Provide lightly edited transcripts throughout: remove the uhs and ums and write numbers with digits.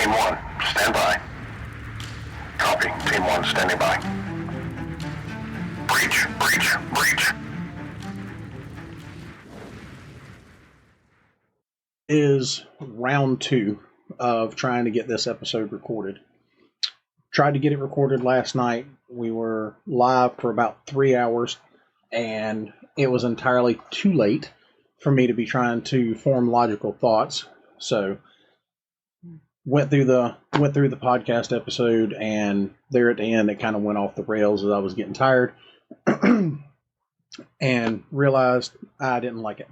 Team 1, stand by. Copy. Team 1, standing by. Breach, breach, breach. Is round 2 of trying to get this episode recorded. Tried to get it recorded last night. We were live for about 3 hours, and it was entirely too late for me to be trying to form logical thoughts. So went through the podcast episode, and there at the end it kind of went off the rails as I was getting tired and realized I didn't like it.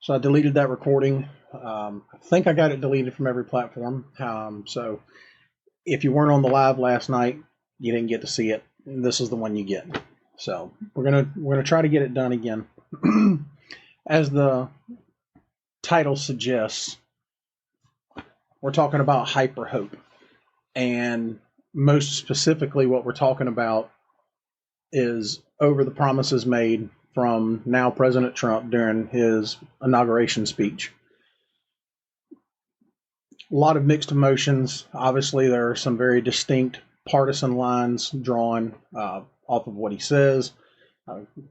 So I deleted that recording. I think I got it deleted from every platform. So if you weren't on the live last night, you didn't get to see it. This is the one you get. So we're gonna try to get it done again. As the title suggests, we're talking about hyper hope, and most specifically, what we're talking about is over the promises made from now President Trump during his inauguration speech. A lot of mixed emotions. Obviously, there are some very distinct partisan lines drawn off of what he says.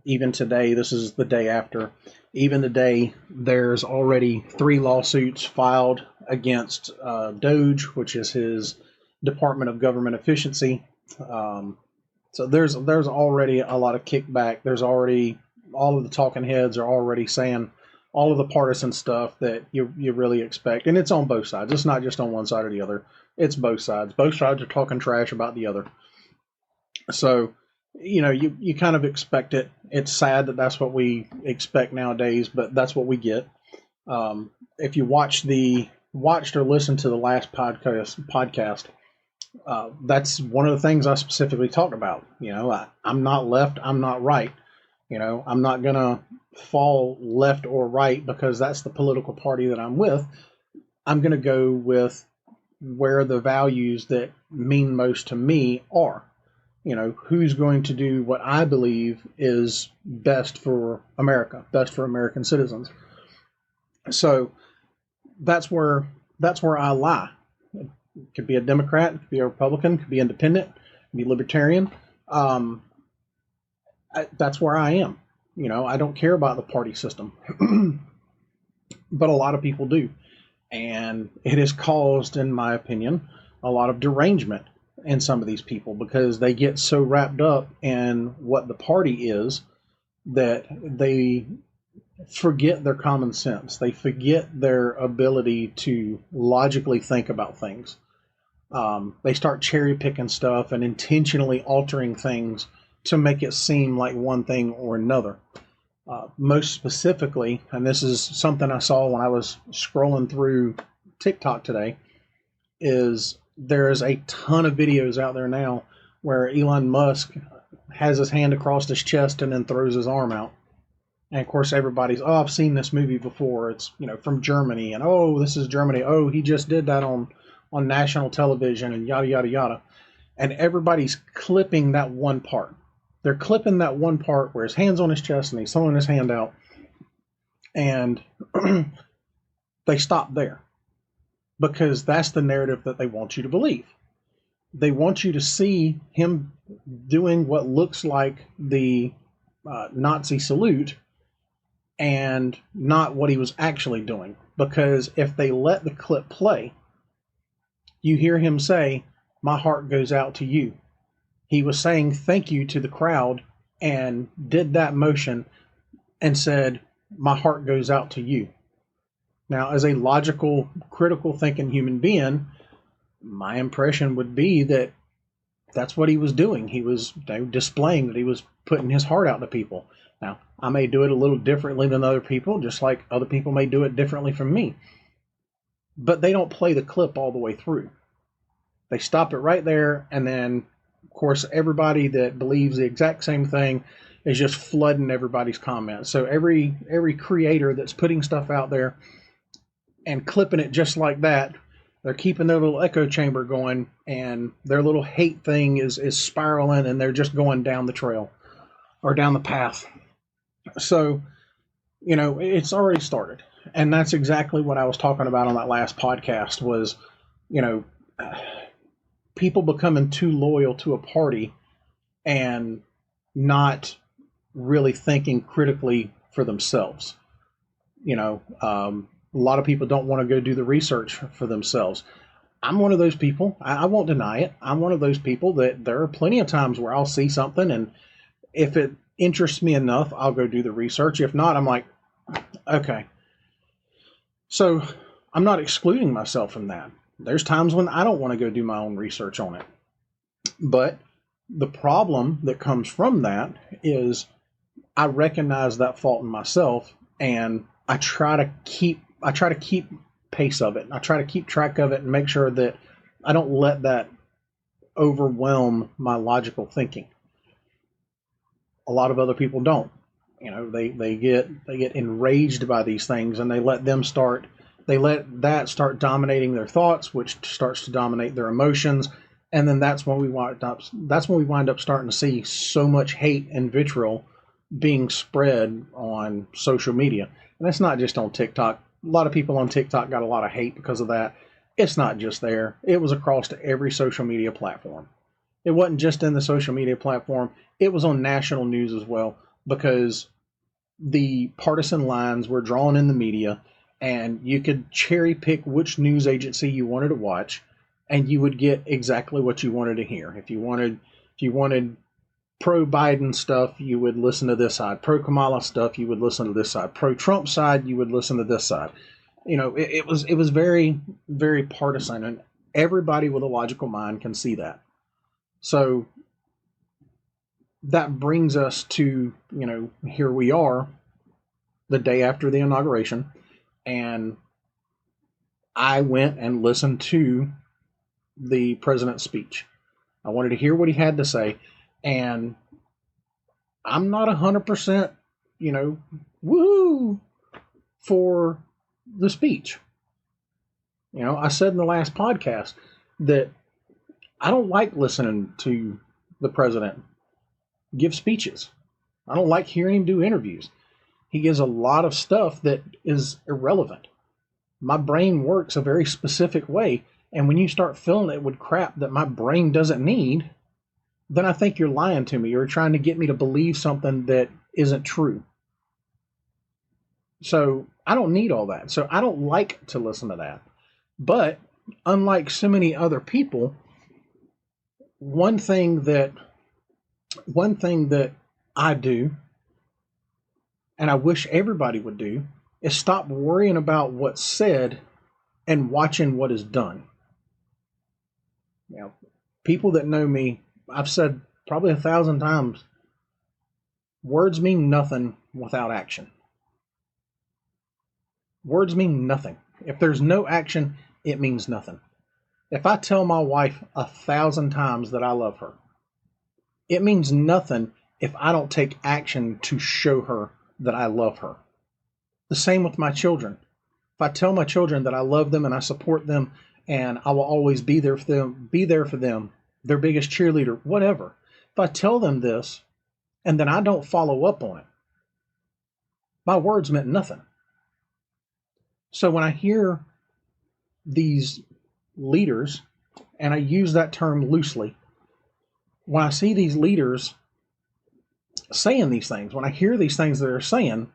Even today, this is the day after, even today, there's already 3 lawsuits filed against DOGE, which is his Department of Government Efficiency. So there's already a lot of kickback. There's already, all of the talking heads are already saying all of the partisan stuff that you really expect. And it's on both sides. It's not just on one side or the other. It's both sides. Both sides are talking trash about the other. So, you kind of expect it. It's sad that that's what we expect nowadays, but that's what we get. If you watched or listened to the last podcast, that's one of the things I specifically talked about. I'm not left. I'm not right. I'm not going to fall left or right because that's the political party that I'm with. I'm going to go with where the values that mean most to me are. Who's going to do what I believe is best for America, best for American citizens. So that's where I lie. It could be a Democrat, it could be a Republican, it could be independent, it could be libertarian. That's where I am. I don't care about the party system, but a lot of people do. And it has caused, in my opinion, a lot of derangement in some of these people because they get so wrapped up in what the party is that they forget their common sense. They forget their ability to logically think about things. They start cherry picking stuff and intentionally altering things to make it seem like one thing or another. Most specifically, and this is something I saw when I was scrolling through TikTok today, is there's a ton of videos out there now where Elon Musk has his hand across his chest and then throws his arm out. And of course, everybody's, I've seen this movie before. It's, from Germany, and this is Germany. Oh, he just did that on national television and yada, yada, yada. And everybody's clipping that one part. They're clipping that one part where his hand's on his chest and he's throwing his hand out. And they stop there because that's the narrative that they want you to believe. They want you to see him doing what looks like the Nazi salute and not what he was actually doing. Because if they let the clip play, you hear him say, "My heart goes out to you." He was saying thank you to the crowd and did that motion and said, "My heart goes out to you." Now, as a logical, critical thinking human being, my impression would be that that's what he was doing. He was displaying that he was putting his heart out to people. Now, I may do it a little differently than other people, just like other people may do it differently from me. But they don't play the clip all the way through. They stop it right there, and then, of course, everybody that believes the exact same thing is just flooding everybody's comments. So every creator that's putting stuff out there and clipping it just like that, they're keeping their little echo chamber going, and their little hate thing is spiraling, and they're just going down the trail or down the path. So, it's already started. And that's exactly what I was talking about on that last podcast was you know, people becoming too loyal to a party and not really thinking critically for themselves. A lot of people don't want to go do the research for themselves. I'm one of those people. I won't deny it. I'm one of those people that there are plenty of times where I'll see something, and if it interests me enough, I'll go do the research. If not, I'm like, okay. So I'm not excluding myself from that. There's times when I don't want to go do my own research on it. But the problem that comes from that is I recognize that fault in myself, and I try to keep pace of it. I try to keep track of it and make sure that I don't let that overwhelm my logical thinking. A lot of other people don't. They get enraged by these things, and they let that start dominating their thoughts, which starts to dominate their emotions, and then that's when we wind up starting to see so much hate and vitriol being spread on social media. And that's not just on TikTok. A lot of people on TikTok got a lot of hate because of that. It's not just there. It was across to every social media platform. It wasn't just in the social media platform. It was on national news as well, because the partisan lines were drawn in the media, and you could cherry pick which news agency you wanted to watch, and you would get exactly what you wanted to hear. If you wanted pro Biden stuff, you would listen to this side. Pro Kamala stuff, you would listen to this side. Pro Trump side, you would listen to this side. It was very, very partisan, and everybody with a logical mind can see that. So that brings us to, here we are the day after the inauguration, and I went and listened to the president's speech. I wanted to hear what he had to say, and I'm not 100%, woohoo for the speech. I said in the last podcast that I don't like listening to the president give speeches. I don't like hearing him do interviews. He gives a lot of stuff that is irrelevant. My brain works a very specific way, and when you start filling it with crap that my brain doesn't need, then I think you're lying to me. You're trying to get me to believe something that isn't true. So I don't need all that. So I don't like to listen to that. But unlike so many other people, one thing that I do, and I wish everybody would do, is stop worrying about what's said and watching what is done. People that know me, I've said probably 1,000 times, words mean nothing without action. Words mean nothing. If there's no action, it means nothing. If I tell my wife 1,000 times that I love her, it means nothing if I don't take action to show her that I love her. The same with my children. If I tell my children that I love them and I support them and I will always be there for them, their biggest cheerleader, whatever. If I tell them this and then I don't follow up on it, my words meant nothing. So when I hear these leaders, and I use that term loosely, when I see these leaders saying these things, when I hear these things that they're saying,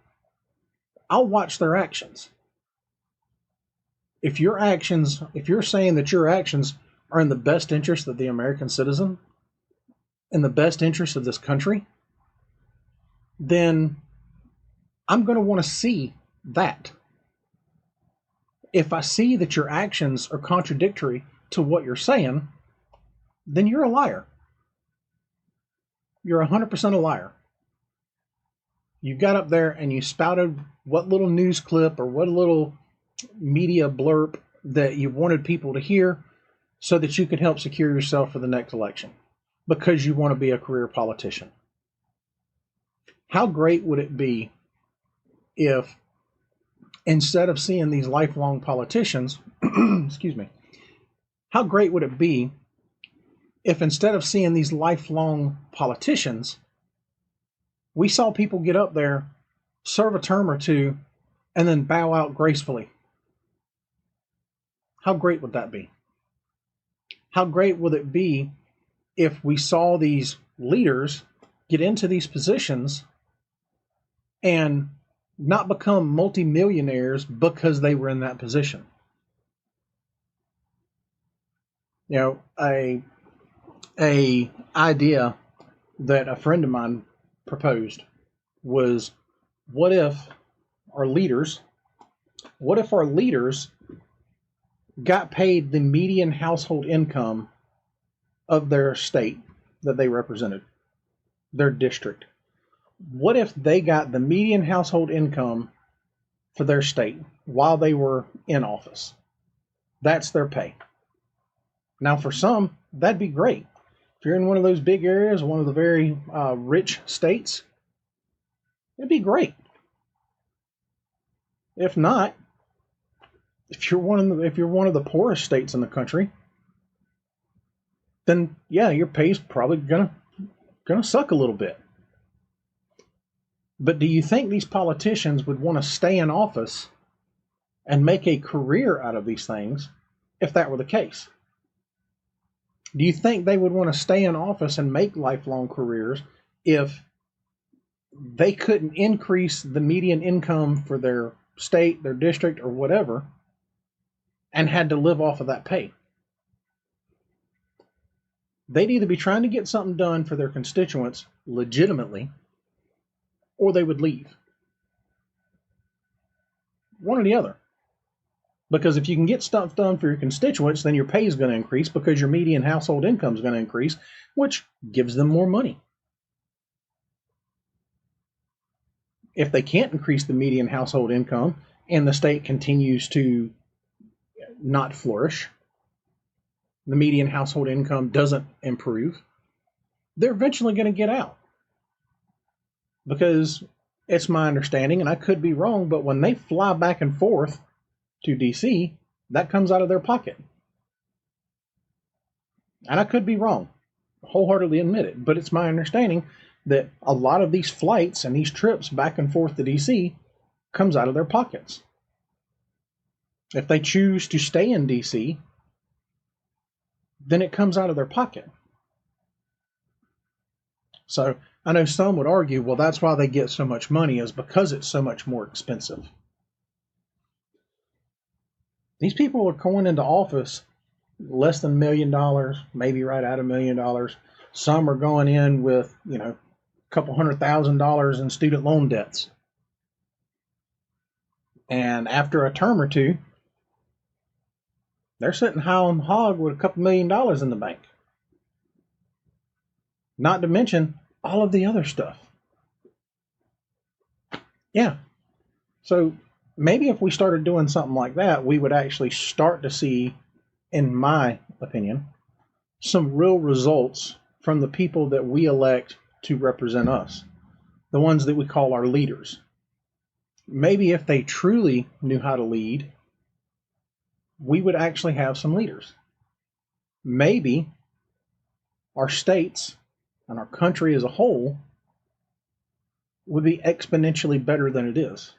I'll watch their actions. If you're saying that your actions are in the best interest of the American citizen, in the best interest of this country, then I'm going to want to see that. If I see that your actions are contradictory to what you're saying, then you're a liar. You're 100% a liar. You got up there and you spouted what little news clip or what little media blurb that you wanted people to hear so that you could help secure yourself for the next election because you want to be a career politician. How great would it be if instead of seeing these lifelong politicians, excuse me, how great would it be if instead of seeing these lifelong politicians, we saw people get up there, serve a term or two, and then bow out gracefully? How great would that be? How great would it be if we saw these leaders get into these positions and not become multimillionaires because they were in that position? You know, a idea that a friend of mine proposed was, what if our leaders what if our leaders got paid the median household income of their state that they represented, their district? What if they got the median household income for their state while they were in office? That's their pay. Now, for some, that'd be great. If you're in one of those big areas, one of the very rich states, it'd be great. If not, if you're one of the poorest states in the country, then yeah, your pay's probably gonna suck a little bit. But do you think these politicians would want to stay in office and make a career out of these things if that were the case? Do you think they would want to stay in office and make lifelong careers if they couldn't increase the median income for their state, their district, or whatever, and had to live off of that pay? They'd either be trying to get something done for their constituents legitimately, or they would leave. One or the other. Because if you can get stuff done for your constituents, then your pay is going to increase because your median household income is going to increase, which gives them more money. If they can't increase the median household income and the state continues to not flourish, the median household income doesn't improve, they're eventually going to get out. Because it's my understanding, and I could be wrong, but when they fly back and forth to DC, that comes out of their pocket. And I could be wrong, wholeheartedly admit it, but it's my understanding that a lot of these flights and these trips back and forth to DC comes out of their pockets. If they choose to stay in DC, then it comes out of their pocket. So I know some would argue, well, that's why they get so much money, is because it's so much more expensive. These people are going into office less than $1 million, maybe right at $1 million. Some are going in with, a couple $100,000 in student loan debts. And after a term or two, they're sitting high on hog with a couple $1 million in the bank. Not to mention all of the other stuff. Yeah. So maybe if we started doing something like that, we would actually start to see, in my opinion, some real results from the people that we elect to represent us, the ones that we call our leaders. Maybe if they truly knew how to lead, we would actually have some leaders. Maybe our states and our country as a whole would be exponentially better than it is.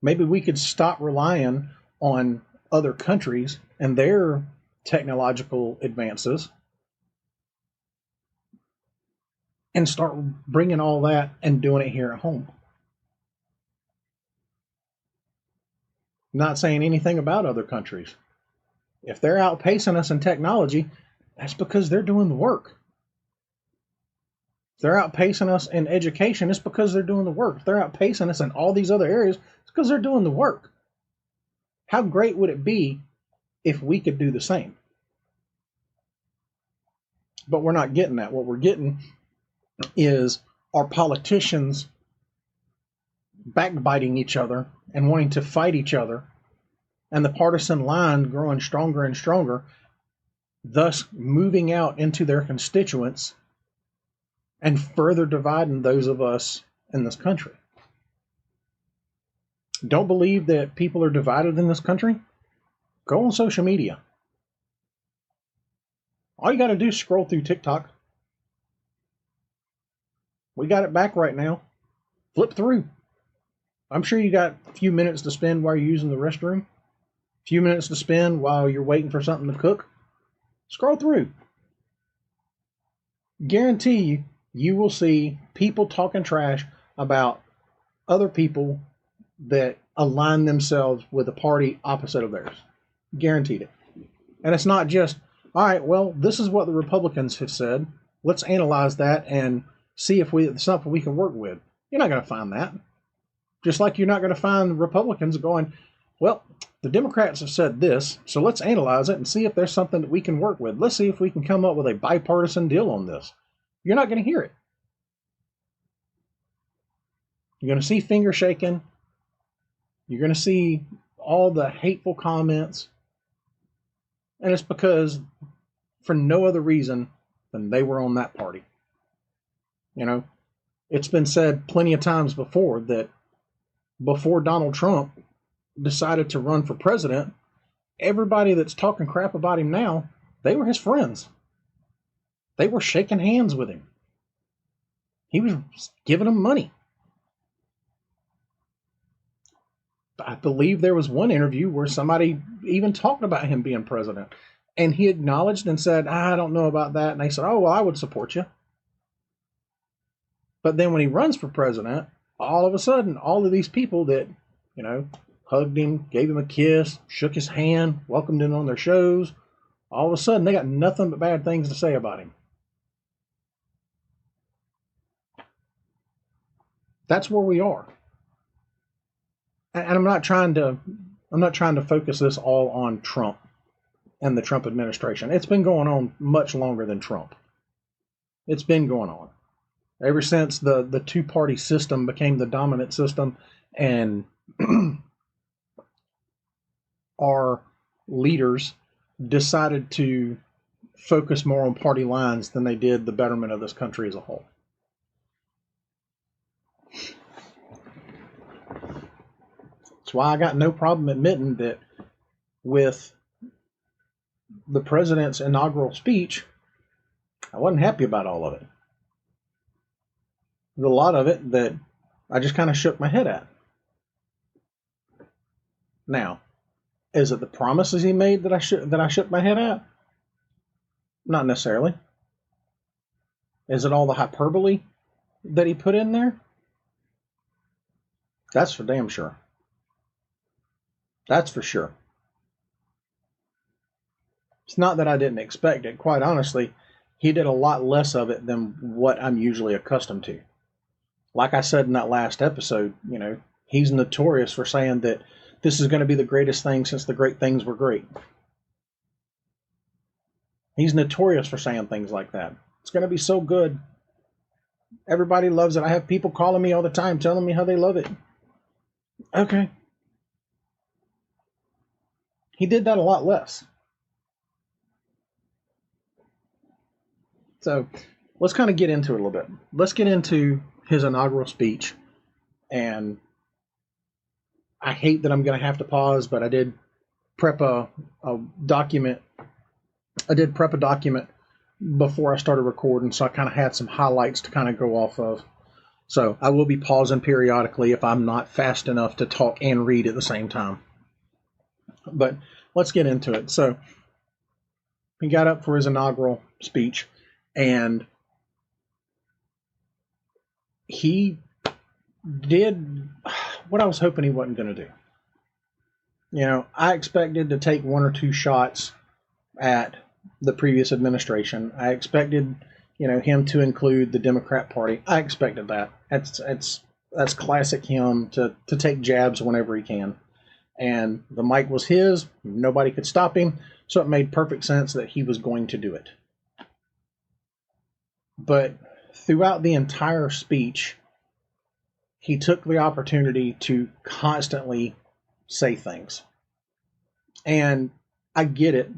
Maybe we could stop relying on other countries and their technological advances and start bringing all that and doing it here at home. I'm not saying anything about other countries. If they're outpacing us in technology, that's because they're doing the work. If they're outpacing us in education, it's because they're doing the work. If they're outpacing us in all these other areas, it's because they're doing the work. How great would it be if we could do the same? But we're not getting that. What we're getting is our politicians backbiting each other and wanting to fight each other, and the partisan line growing stronger and stronger, thus moving out into their constituents and further dividing those of us in this country. Don't believe that people are divided in this country? Go on social media. All you got to do is scroll through TikTok. We got it back right now. Flip through. I'm sure you got a few minutes to spend while you're using the restroom. A few minutes to spend while you're waiting for something to cook. Scroll through. Guarantee you, you will see people talking trash about other people that align themselves with a party opposite of theirs. Guaranteed it. And it's not just, all right, well, this is what the Republicans have said. Let's analyze that and see if it's something we can work with. You're not going to find that. Just like you're not going to find Republicans going, well, the Democrats have said this, so let's analyze it and see if there's something that we can work with. Let's see if we can come up with a bipartisan deal on this. You're not going to hear it. You're going to see finger shaking. You're going to see all the hateful comments. And it's because, for no other reason than they were on that party. You know, it's been said plenty of times before that before Donald Trump decided to run for president, everybody that's talking crap about him now, they were his friends. They were shaking hands with him. He was giving them money. I believe there was one interview where somebody even talked about him being president. And he acknowledged and said, I don't know about that. And they said, oh, well, I would support you. But then when he runs for president, all of a sudden, all of these people that, you know, hugged him, gave him a kiss, shook his hand, welcomed him on their shows, all of a sudden they got nothing but bad things to say about him. That's where we are. And I'm not trying to focus this all on Trump and the Trump administration. It's been going on much longer than Trump. It's been going on ever since the two-party system became the dominant system, and our leaders decided to focus more on party lines than they did the betterment of this country as a whole. That's why I got no problem admitting that with the president's inaugural speech, I wasn't happy about all of it. There's a lot of it that I just kind of shook my head at. Now, is it the promises he made that I shook my head at? Not necessarily. Is it all the hyperbole that he put in there? That's for damn sure. That's for sure. It's not that I didn't expect it. Quite honestly, he did a lot less of it than what I'm usually accustomed to. Like I said in that last episode, you know, he's notorious for saying that this is going to be the greatest thing since the great things were great. He's notorious for saying things like that. It's going to be so good. Everybody loves it. I have people calling me all the time telling me how they love it. Okay. He did that a lot less. So let's kind of get into it a little bit. Let's get into his inaugural speech. And I hate that I'm going to have to pause, but I did prep a document. I did prep a document before I started recording, so I kind of had some highlights to kind of go off of. So I will be pausing periodically if I'm not fast enough to talk and read at the same time. But let's get into it. So he got up for his inaugural speech, and he did what I was hoping he wasn't going to do. You know, I expected to take one or two shots at the previous administration. I expected, you know, him to include the Democrat Party. I expected that. That's classic him to take jabs whenever he can. And the mic was his. Nobody could stop him. So it made perfect sense that he was going to do it. But throughout the entire speech, he took the opportunity to constantly say things. And I get it.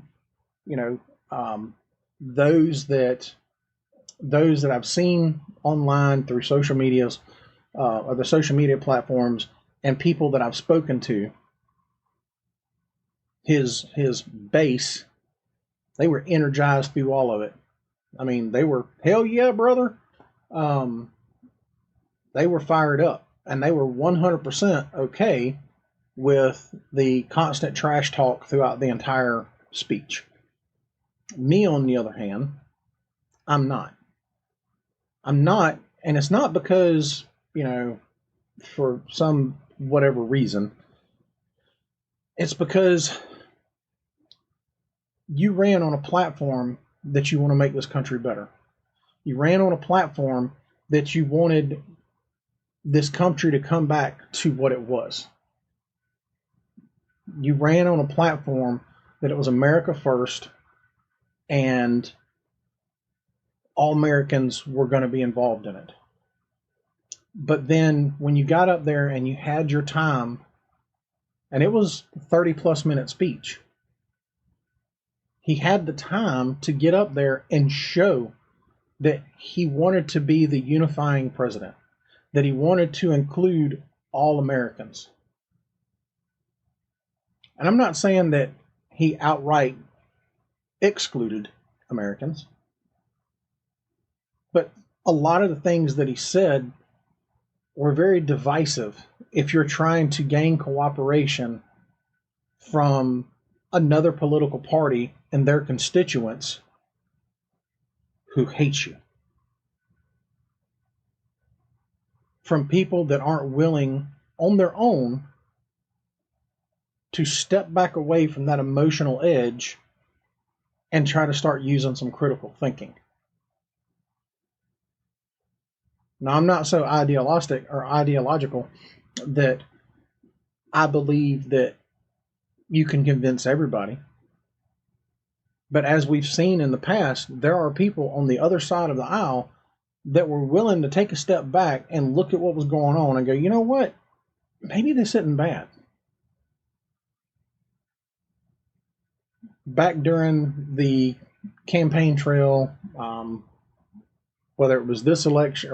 You know, those that I've seen online through social medias, or the social media platforms, and people that I've spoken to, his base, they were energized through all of it. I mean, they were, hell yeah, brother. They were fired up, and they were 100% okay with the constant trash talk throughout the entire speech. Me, on the other hand, I'm not. I'm not, and it's not because, for some whatever reason. It's because you ran on a platform that you want to make this country better. You ran on a platform that you wanted this country to come back to what it was. You ran on a platform that it was America first and all Americans were going to be involved in it. But then when you got up there and you had your time, and it was a 30 plus minute speech, he had the time to get up there and show that he wanted to be the unifying president, that he wanted to include all Americans. And I'm not saying that he outright excluded Americans, but a lot of the things that he said were very divisive if you're trying to gain cooperation from another political party and their constituents who hate you. From people that aren't willing on their own to step back away from that emotional edge and try to start using some critical thinking. Now, I'm not so ideological that I believe that you can convince everybody. But as we've seen in the past, there are people on the other side of the aisle that were willing to take a step back and look at what was going on and go, you know what? Maybe this isn't bad. Back during the campaign trail, whether it was this election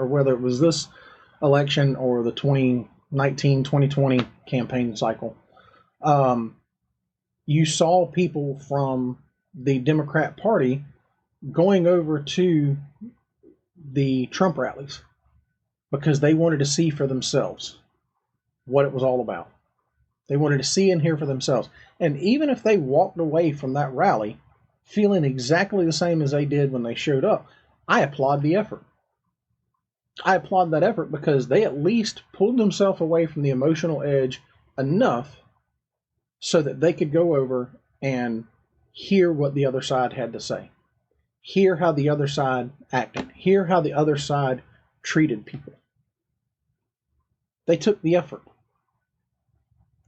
or the 2019-2020 campaign cycle, you saw people from the Democrat Party going over to the Trump rallies because they wanted to see for themselves what it was all about. They wanted to see and hear for themselves. And even if they walked away from that rally feeling exactly the same as they did when they showed up, I applaud the effort. I applaud that effort because they at least pulled themselves away from the emotional edge enough so that they could go over and hear what the other side had to say, hear how the other side acted, hear how the other side treated people. They took the effort.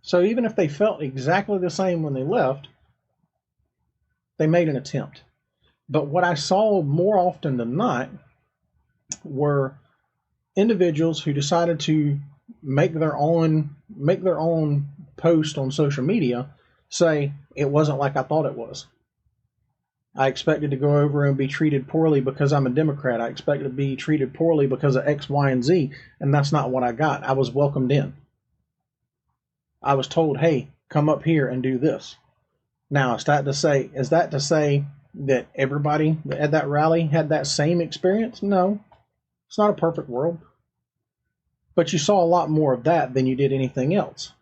So even if they felt exactly the same when they left, they made an attempt. But what I saw more often than not were individuals who decided to make their own post on social media say, it wasn't like I thought it was. I expected to go over and be treated poorly because I'm a Democrat. I expected to be treated poorly because of X, Y, and Z, and that's not what I got. I was welcomed in. I was told, hey, come up here and do this. Now, is that to say that everybody at that rally had that same experience? No. It's not a perfect world. But you saw a lot more of that than you did anything else.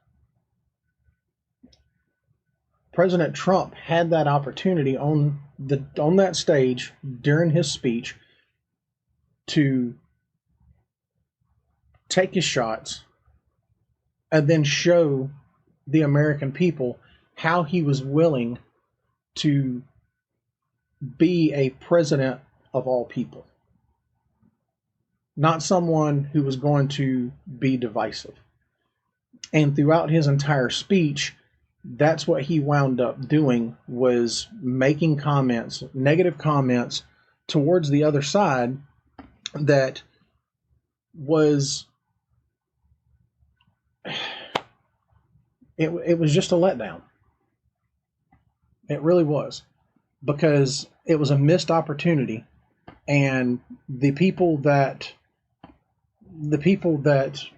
President Trump had that opportunity on that stage during his speech to take his shots and then show the American people how he was willing to be a president of all people. Not someone who was going to be divisive. And throughout his entire speech, that's what he wound up doing, was making comments, negative comments towards the other side that was, it was just a letdown. It really was, because it was a missed opportunity, and the people that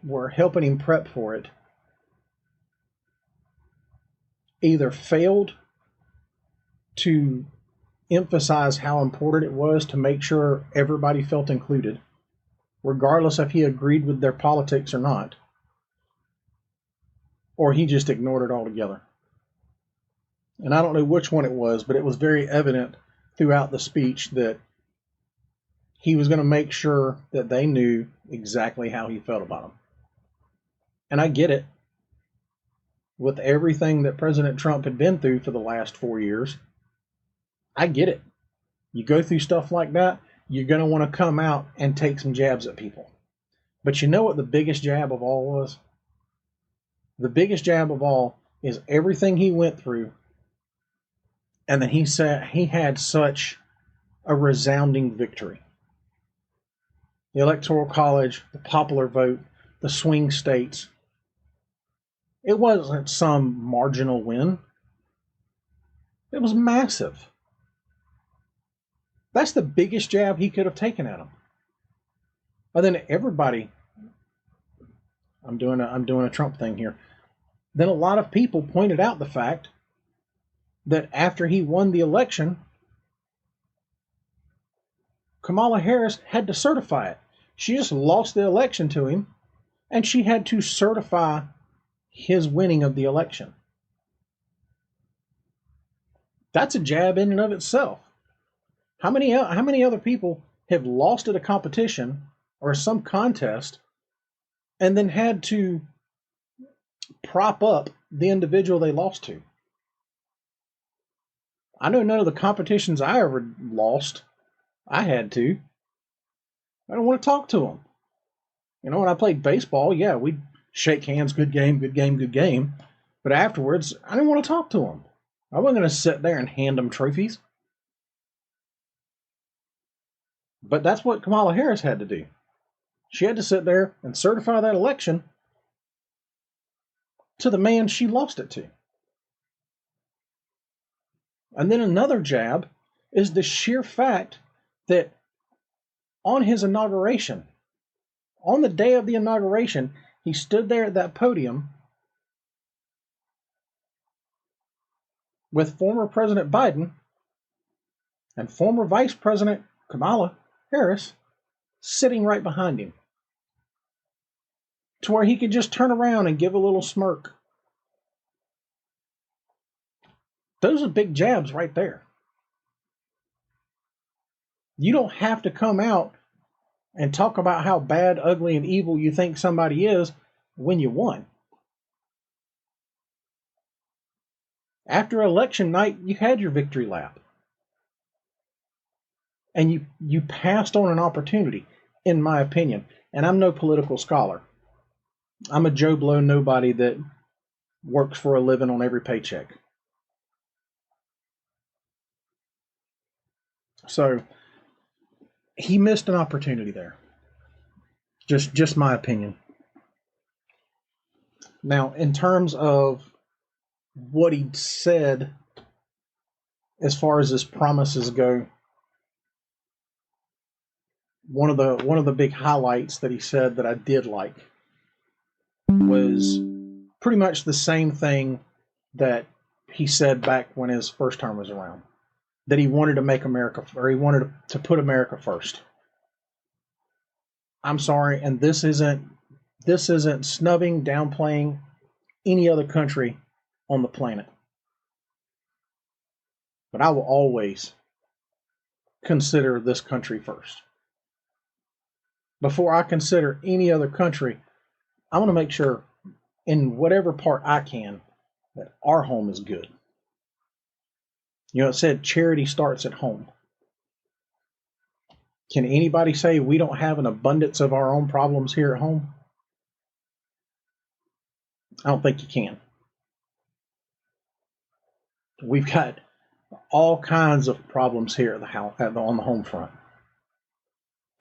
were helping him prep for it either failed to emphasize how important it was to make sure everybody felt included, regardless if he agreed with their politics or not, or he just ignored it altogether. And I don't know which one it was, but it was very evident throughout the speech that he was going to make sure that they knew exactly how he felt about them. And I get it. With everything that President Trump had been through for the last 4 years, I get it. You go through stuff like that, you're going to want to come out and take some jabs at people. But you know what the biggest jab of all was? The biggest jab of all is everything he went through, and then he said he had such a resounding victory. The Electoral College, the popular vote, the swing states. It wasn't some marginal win. It was massive. That's the biggest jab he could have taken at him. And then everybody, I'm doing a Trump thing here. Then a lot of people pointed out the fact that after he won the election, Kamala Harris had to certify it. She just lost the election to him, and she had to certify his winning of the election. That's a jab in and of itself. How many other people have lost at a competition or some contest and then had to prop up the individual they lost to? I know none of the competitions I ever lost, I had to. I don't want to talk to them. You know, when I played baseball, yeah, we'd shake hands, good game, good game, good game. But afterwards, I didn't want to talk to them. I wasn't going to sit there and hand them trophies. But that's what Kamala Harris had to do. She had to sit there and certify that election to the man she lost it to. And then another jab is the sheer fact that on his inauguration, on the day of the inauguration, he stood there at that podium with former President Biden and former Vice President Kamala Harris sitting right behind him, to where he could just turn around and give a little smirk. Those are big jabs right there. You don't have to come out and talk about how bad, ugly, and evil you think somebody is when you won. After election night, you had your victory lap. And you passed on an opportunity, in my opinion. And I'm no political scholar. I'm a Joe Blow nobody that works for a living on every paycheck. So he missed an opportunity there. Just my opinion. Now, in terms of what he said, as far as his promises go, one of the big highlights that he said that I did like was pretty much the same thing that he said back when his first term was around, that he wanted to make America, or he wanted to put America first. I'm sorry, and this isn't snubbing, downplaying any other country on the planet, but I will always consider this country first. Before I consider any other country, I want to make sure, in whatever part I can, that our home is good. You know, it said charity starts at home. Can anybody say we don't have an abundance of our own problems here at home? I don't think you can. We've got all kinds of problems here at the house, on the home front.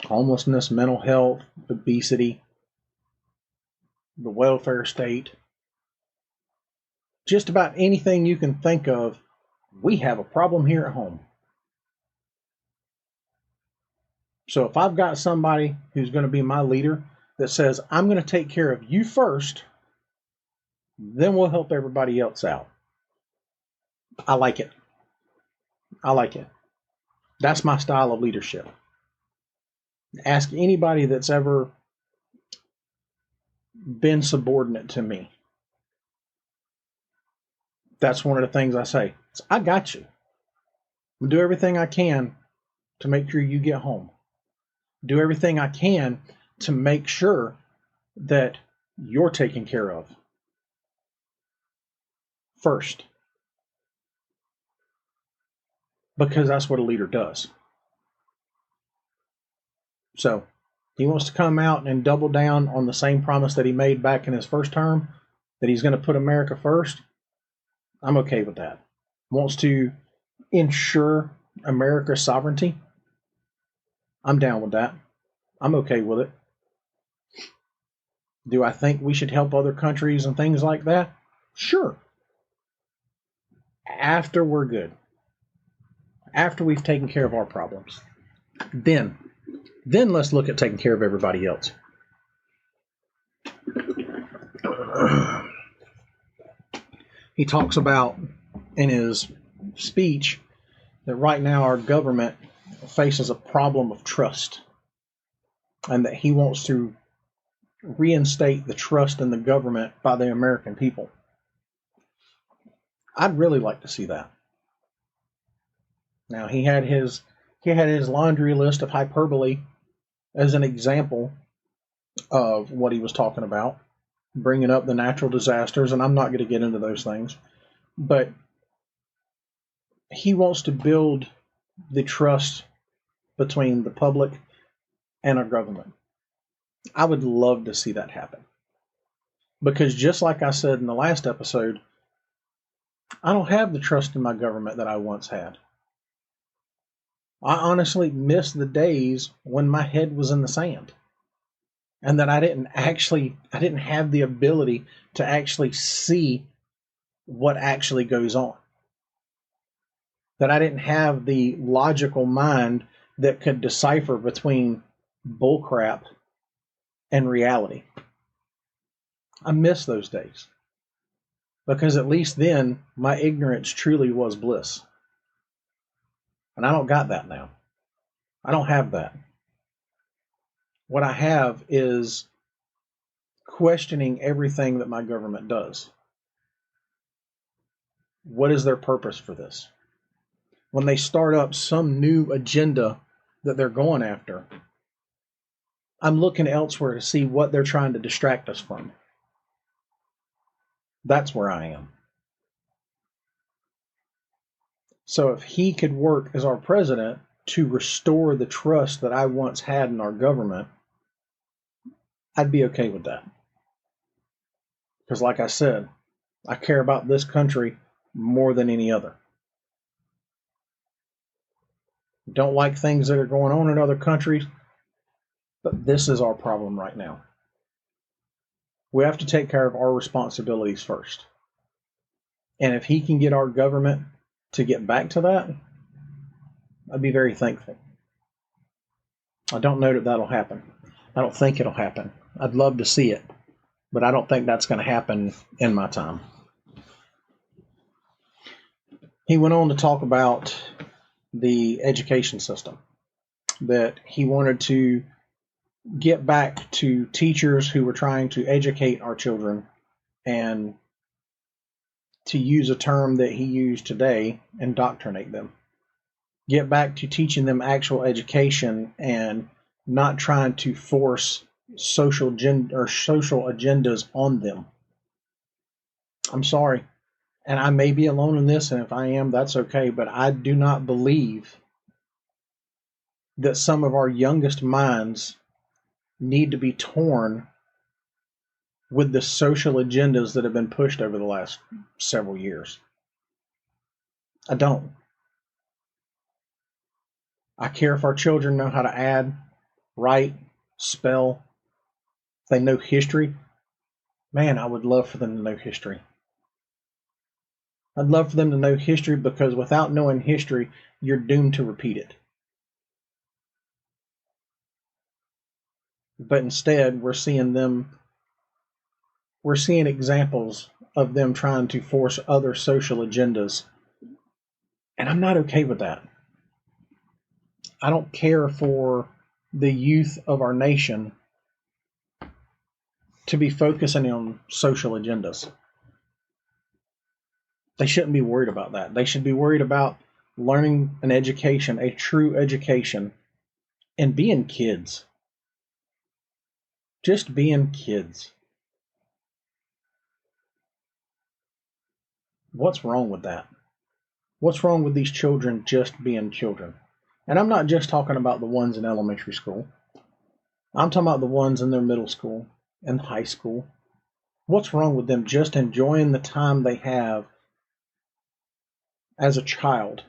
Homelessness, mental health, obesity, the welfare state. Just about anything you can think of, we have a problem here at home. So if I've got somebody who's going to be my leader that says, I'm going to take care of you first, then we'll help everybody else out. I like it. I like it. That's my style of leadership. Ask anybody that's ever been subordinate to me. That's one of the things I say. I got you. Do everything I can to make sure you get home. Do everything I can to make sure that you're taken care of first, because that's what a leader does. So he wants to come out and double down on the same promise that he made back in his first term, that he's going to put America first. I'm okay with that. Wants to ensure America's sovereignty. I'm down with that. I'm okay with it. Do I think we should help other countries and things like that? Sure. After we're good. After we've taken care of our problems. Then let's look at taking care of everybody else. He talks about in his speech that right now our government faces a problem of trust, and that he wants to reinstate the trust in the government by the American people. I'd really like to see that. Now he had his laundry list of hyperbole as an example of what he was talking about, bringing up the natural disasters, and I'm not going to get into those things, but he wants to build the trust between the public and our government. I would love to see that happen. Because just like I said in the last episode, I don't have the trust in my government that I once had. I honestly miss the days when my head was in the sand and that I didn't have the ability to actually see what actually goes on. That I didn't have the logical mind that could decipher between bullcrap and reality. I miss those days. Because at least then, my ignorance truly was bliss. And I don't got that now. I don't have that. What I have is questioning everything that my government does. What is their purpose for this? When they start up some new agenda that they're going after, I'm looking elsewhere to see what they're trying to distract us from. That's where I am. So if he could work as our president to restore the trust that I once had in our government, I'd be okay with that. Because like I said, I care about this country more than any other. Don't like things that are going on in other countries, but this is our problem right now. We have to take care of our responsibilities first. And if he can get our government to get back to that, I'd be very thankful. I don't know that that'll happen. I don't think it'll happen. I'd love to see it, but I don't think that's going to happen in my time. He went on to talk about the education system, that he wanted to get back to teachers who were trying to educate our children, and to use a term that he used today, indoctrinate them. Get back to teaching them actual education and not trying to force social agendas on them. I'm sorry, and I may be alone in this, and if I am, that's okay, but I do not believe that some of our youngest minds need to be torn with the social agendas that have been pushed over the last several years. I don't. I care if our children know how to add, write, spell, if they know history. Man, I would love for them to know history. I'd love for them to know history, because without knowing history, you're doomed to repeat it. But instead, we're seeing examples of them trying to force other social agendas. And I'm not okay with that. I don't care for the youth of our nation to be focusing on social agendas. They shouldn't be worried about that. They should be worried about learning an education, a true education, and being kids. Just being kids. What's wrong with that? What's wrong with these children just being children? And I'm not just talking about the ones in elementary school. I'm talking about the ones in their middle school and high school. What's wrong with them just enjoying the time they have as a child?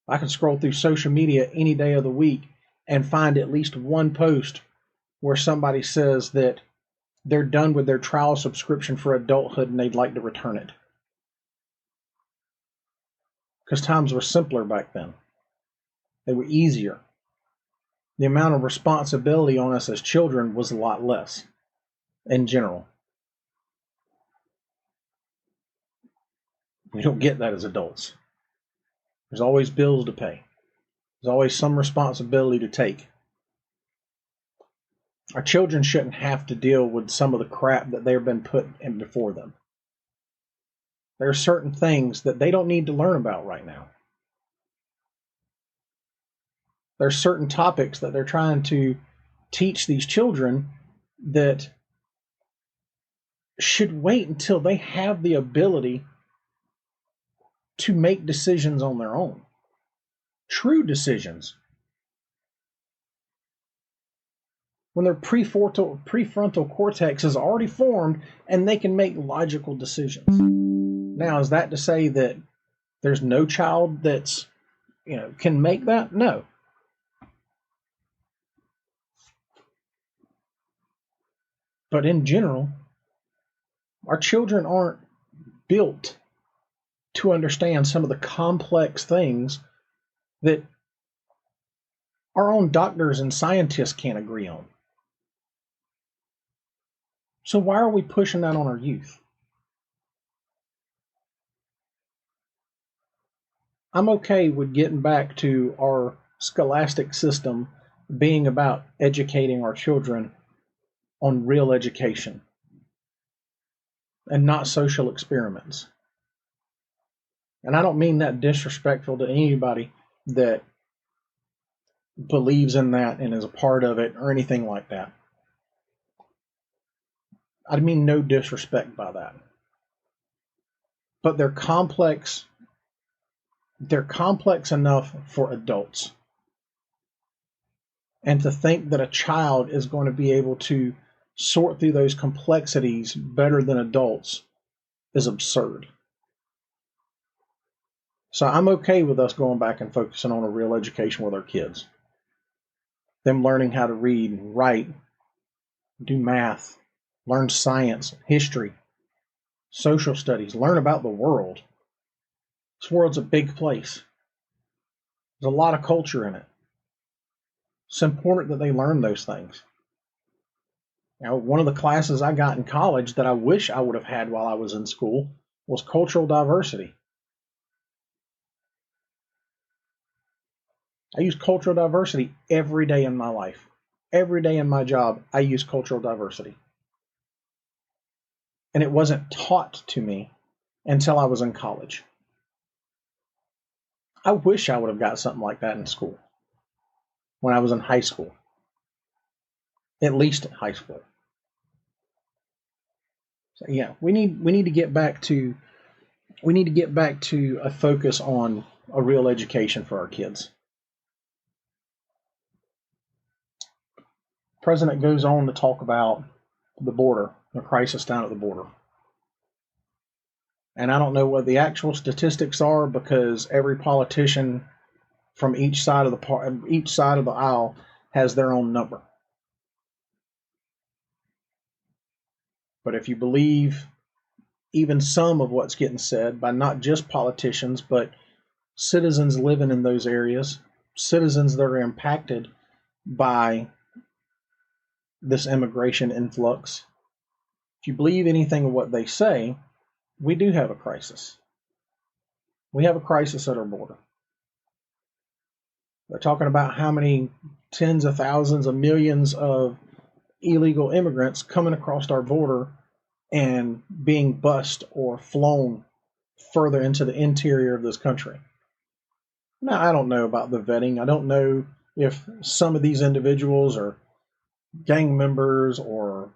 I can scroll through social media any day of the week and find at least one post where somebody says that they're done with their trial subscription for adulthood and they'd like to return it. Because times were simpler back then. They were easier. The amount of responsibility on us as children was a lot less in general. We don't get that as adults. There's always bills to pay. There's always some responsibility to take. Our children shouldn't have to deal with some of the crap that they've been put in before them. There are certain things that they don't need to learn about right now. There's certain topics that they're trying to teach these children that should wait until they have the ability to make decisions on their own. True decisions. When their prefrontal cortex is already formed and they can make logical decisions. Now, is that to say that there's no child that's, can make that? No. But in general, our children aren't built to understand some of the complex things that our own doctors and scientists can't agree on. So why are we pushing that on our youth? I'm okay with getting back to our scholastic system being about educating our children on real education and not social experiments. And I don't mean that disrespectful to anybody that believes in that and is a part of it or anything like that. I mean no disrespect by that. But they're complex enough for adults. And to think that a child is going to be able to sort through those complexities better than adults is absurd. So I'm okay with us going back and focusing on a real education with our kids. Them learning how to read, write, do math, learn science, history, social studies, learn about the world. This world's a big place. There's a lot of culture in it. It's important that they learn those things. One of the classes I got in college that I wish I would have had while I was in school was cultural diversity. I use cultural diversity every day in my life. Every day in my job, I use cultural diversity. And it wasn't taught to me until I was in college. I wish I would have got something like that in school when I was in high school. At least in high school. So yeah, we need to get back to a focus on a real education for our kids. The president goes on to talk about the border, the crisis down at the border. And I don't know what the actual statistics are because every politician from each side of the aisle has their own number. But if you believe even some of what's getting said by not just politicians, but citizens living in those areas, citizens that are impacted by this immigration influx, if you believe anything of what they say, we do have a crisis. We have a crisis at our border. They're talking about how many tens of thousands of millions of illegal immigrants coming across our border and being bused or flown further into the interior of this country. Now, I don't know about the vetting. I don't know if some of these individuals are gang members or,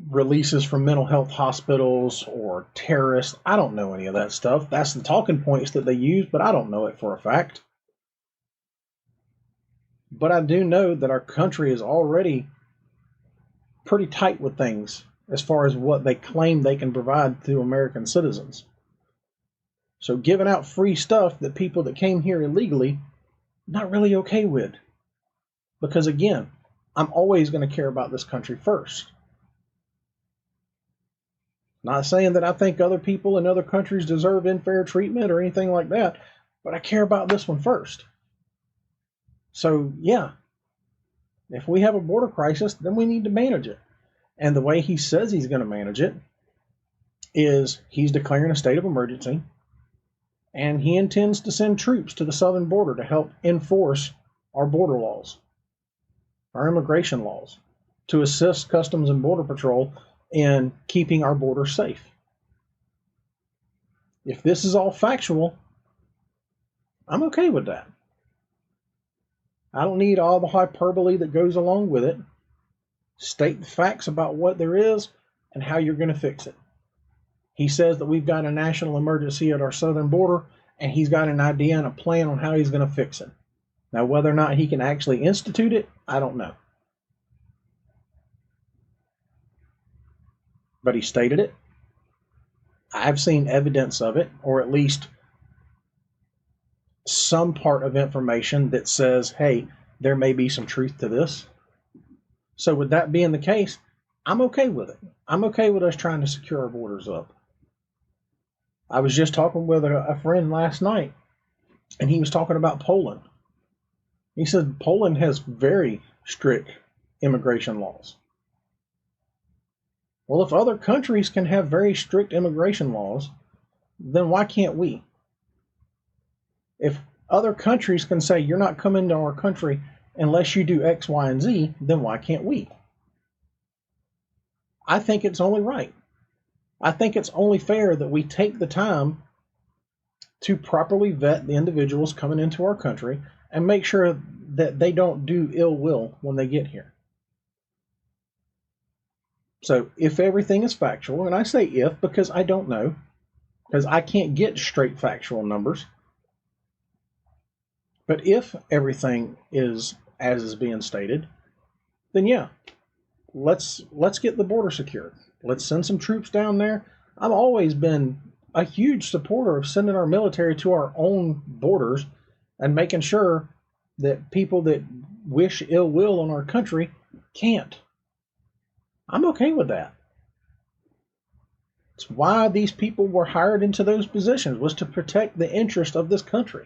releases from mental health hospitals or terrorists. I don't know any of that stuff. That's the talking points that they use, but I don't know it for a fact. But I do know that our country is already pretty tight with things as far as what they claim they can provide to American citizens. So giving out free stuff that people that came here illegally, not really okay with. Because again, I'm always going to care about this country first. Not saying that I think other people in other countries deserve unfair treatment or anything like that, but I care about this one first. So yeah, if we have a border crisis, then we need to manage it. And the way he says he's going to manage it is he's declaring a state of emergency, and he intends to send troops to the southern border to help enforce our border laws, our immigration laws, to assist Customs and Border Patrol in keeping our border safe. If this is all factual, I'm okay with that. I don't need all the hyperbole that goes along with it. State the facts about what there is and how you're going to fix it. He says that we've got a national emergency at our southern border, and he's got an idea and a plan on how he's going to fix it. Now, whether or not he can actually institute it, I don't know. But he stated it. I've seen evidence of it, or at least some part of information that says, hey, there may be some truth to this. So with that being the case, I'm okay with it. I'm okay with us trying to secure our borders up. I was just talking with a friend last night, and he was talking about Poland. He said Poland has very strict immigration laws. Well, if other countries can have very strict immigration laws, then why can't we? If other countries can say you're not coming to our country unless you do X, Y, and Z, then why can't we? I think it's only right. I think it's only fair that we take the time to properly vet the individuals coming into our country and make sure that they don't do ill will when they get here. So if everything is factual, and I say if because I don't know, because I can't get straight factual numbers, but if everything is as is being stated, then yeah, let's get the border secured. Let's send some troops down there. I've always been a huge supporter of sending our military to our own borders and making sure that people that wish ill will on our country can't. I'm okay with that. It's why these people were hired into those positions, was to protect the interest of this country.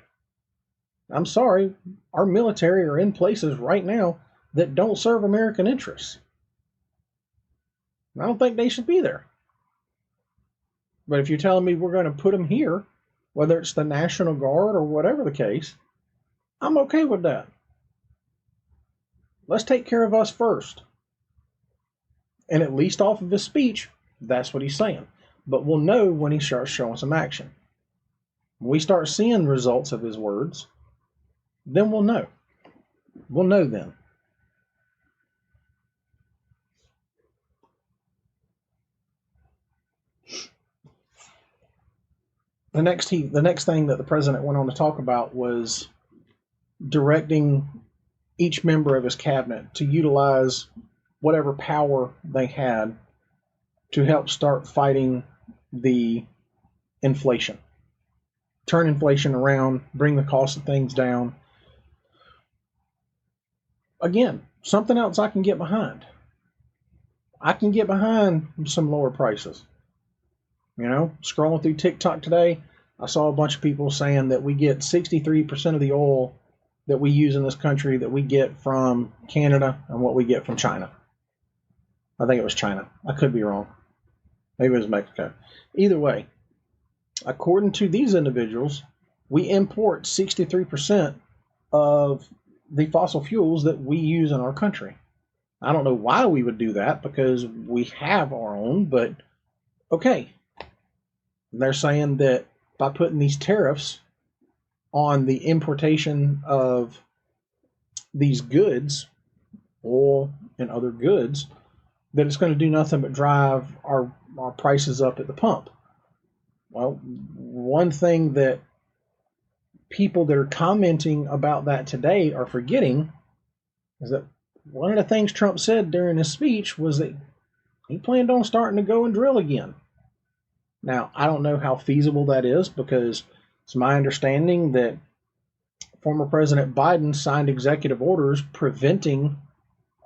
I'm sorry, our military are in places right now that don't serve American interests. I don't think they should be there. But if you're telling me we're going to put them here, whether it's the National Guard or whatever the case, I'm okay with that. Let's take care of us first. And at least off of his speech, that's what he's saying. But we'll know when he starts showing some action. When we start seeing results of his words, then we'll know. We'll know then. The next thing that the president went on to talk about was directing each member of his cabinet to utilize whatever power they had to help start fighting the inflation. Turn inflation around, bring the cost of things down. Again, something else I can get behind. I can get behind some lower prices. Scrolling through TikTok today, I saw a bunch of people saying that we get 63% of the oil that we use in this country that we get from Canada and what we get from China. I think it was China. I could be wrong. Maybe it was Mexico. Either way, according to these individuals, we import 63% of the fossil fuels that we use in our country. I don't know why we would do that because we have our own, but okay. And they're saying that by putting these tariffs on the importation of these goods, oil and other goods, that it's going to do nothing but drive our prices up at the pump. Well, one thing that people that are commenting about that today are forgetting is that one of the things Trump said during his speech was that he planned on starting to go and drill again. Now, I don't know how feasible that is, because it's my understanding that former President Biden signed executive orders preventing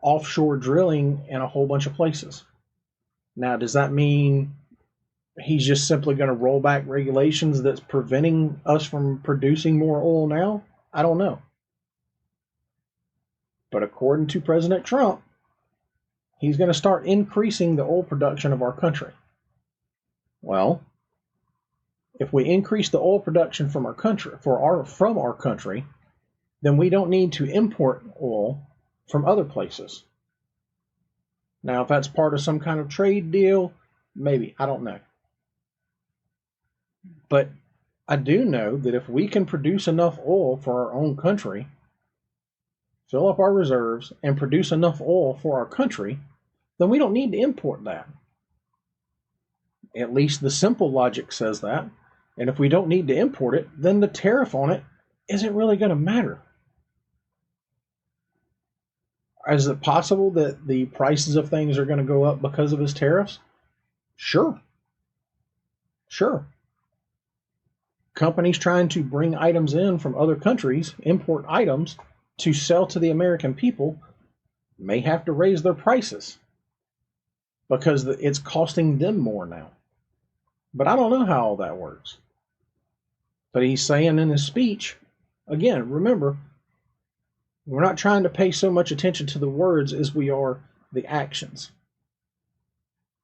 offshore drilling in a whole bunch of places. Now, does that mean he's just simply going to roll back regulations that's preventing us from producing more oil now? I don't know. But according to President Trump, he's going to start increasing the oil production of our country. Well, if we increase the oil production from our country, then we don't need to import oil from other places. Now, if that's part of some kind of trade deal, maybe, I don't know. But I do know that if we can produce enough oil for our own country, fill up our reserves, and produce enough oil for our country, then we don't need to import that. At least the simple logic says that. And if we don't need to import it, then the tariff on it isn't really going to matter. Is it possible that the prices of things are going to go up because of his tariffs? Sure. Companies trying to bring items in from other countries, import items to sell to the American people, may have to raise their prices because it's costing them more now. But I don't know how all that works. But he's saying in his speech, again, remember, we're not trying to pay so much attention to the words as we are the actions.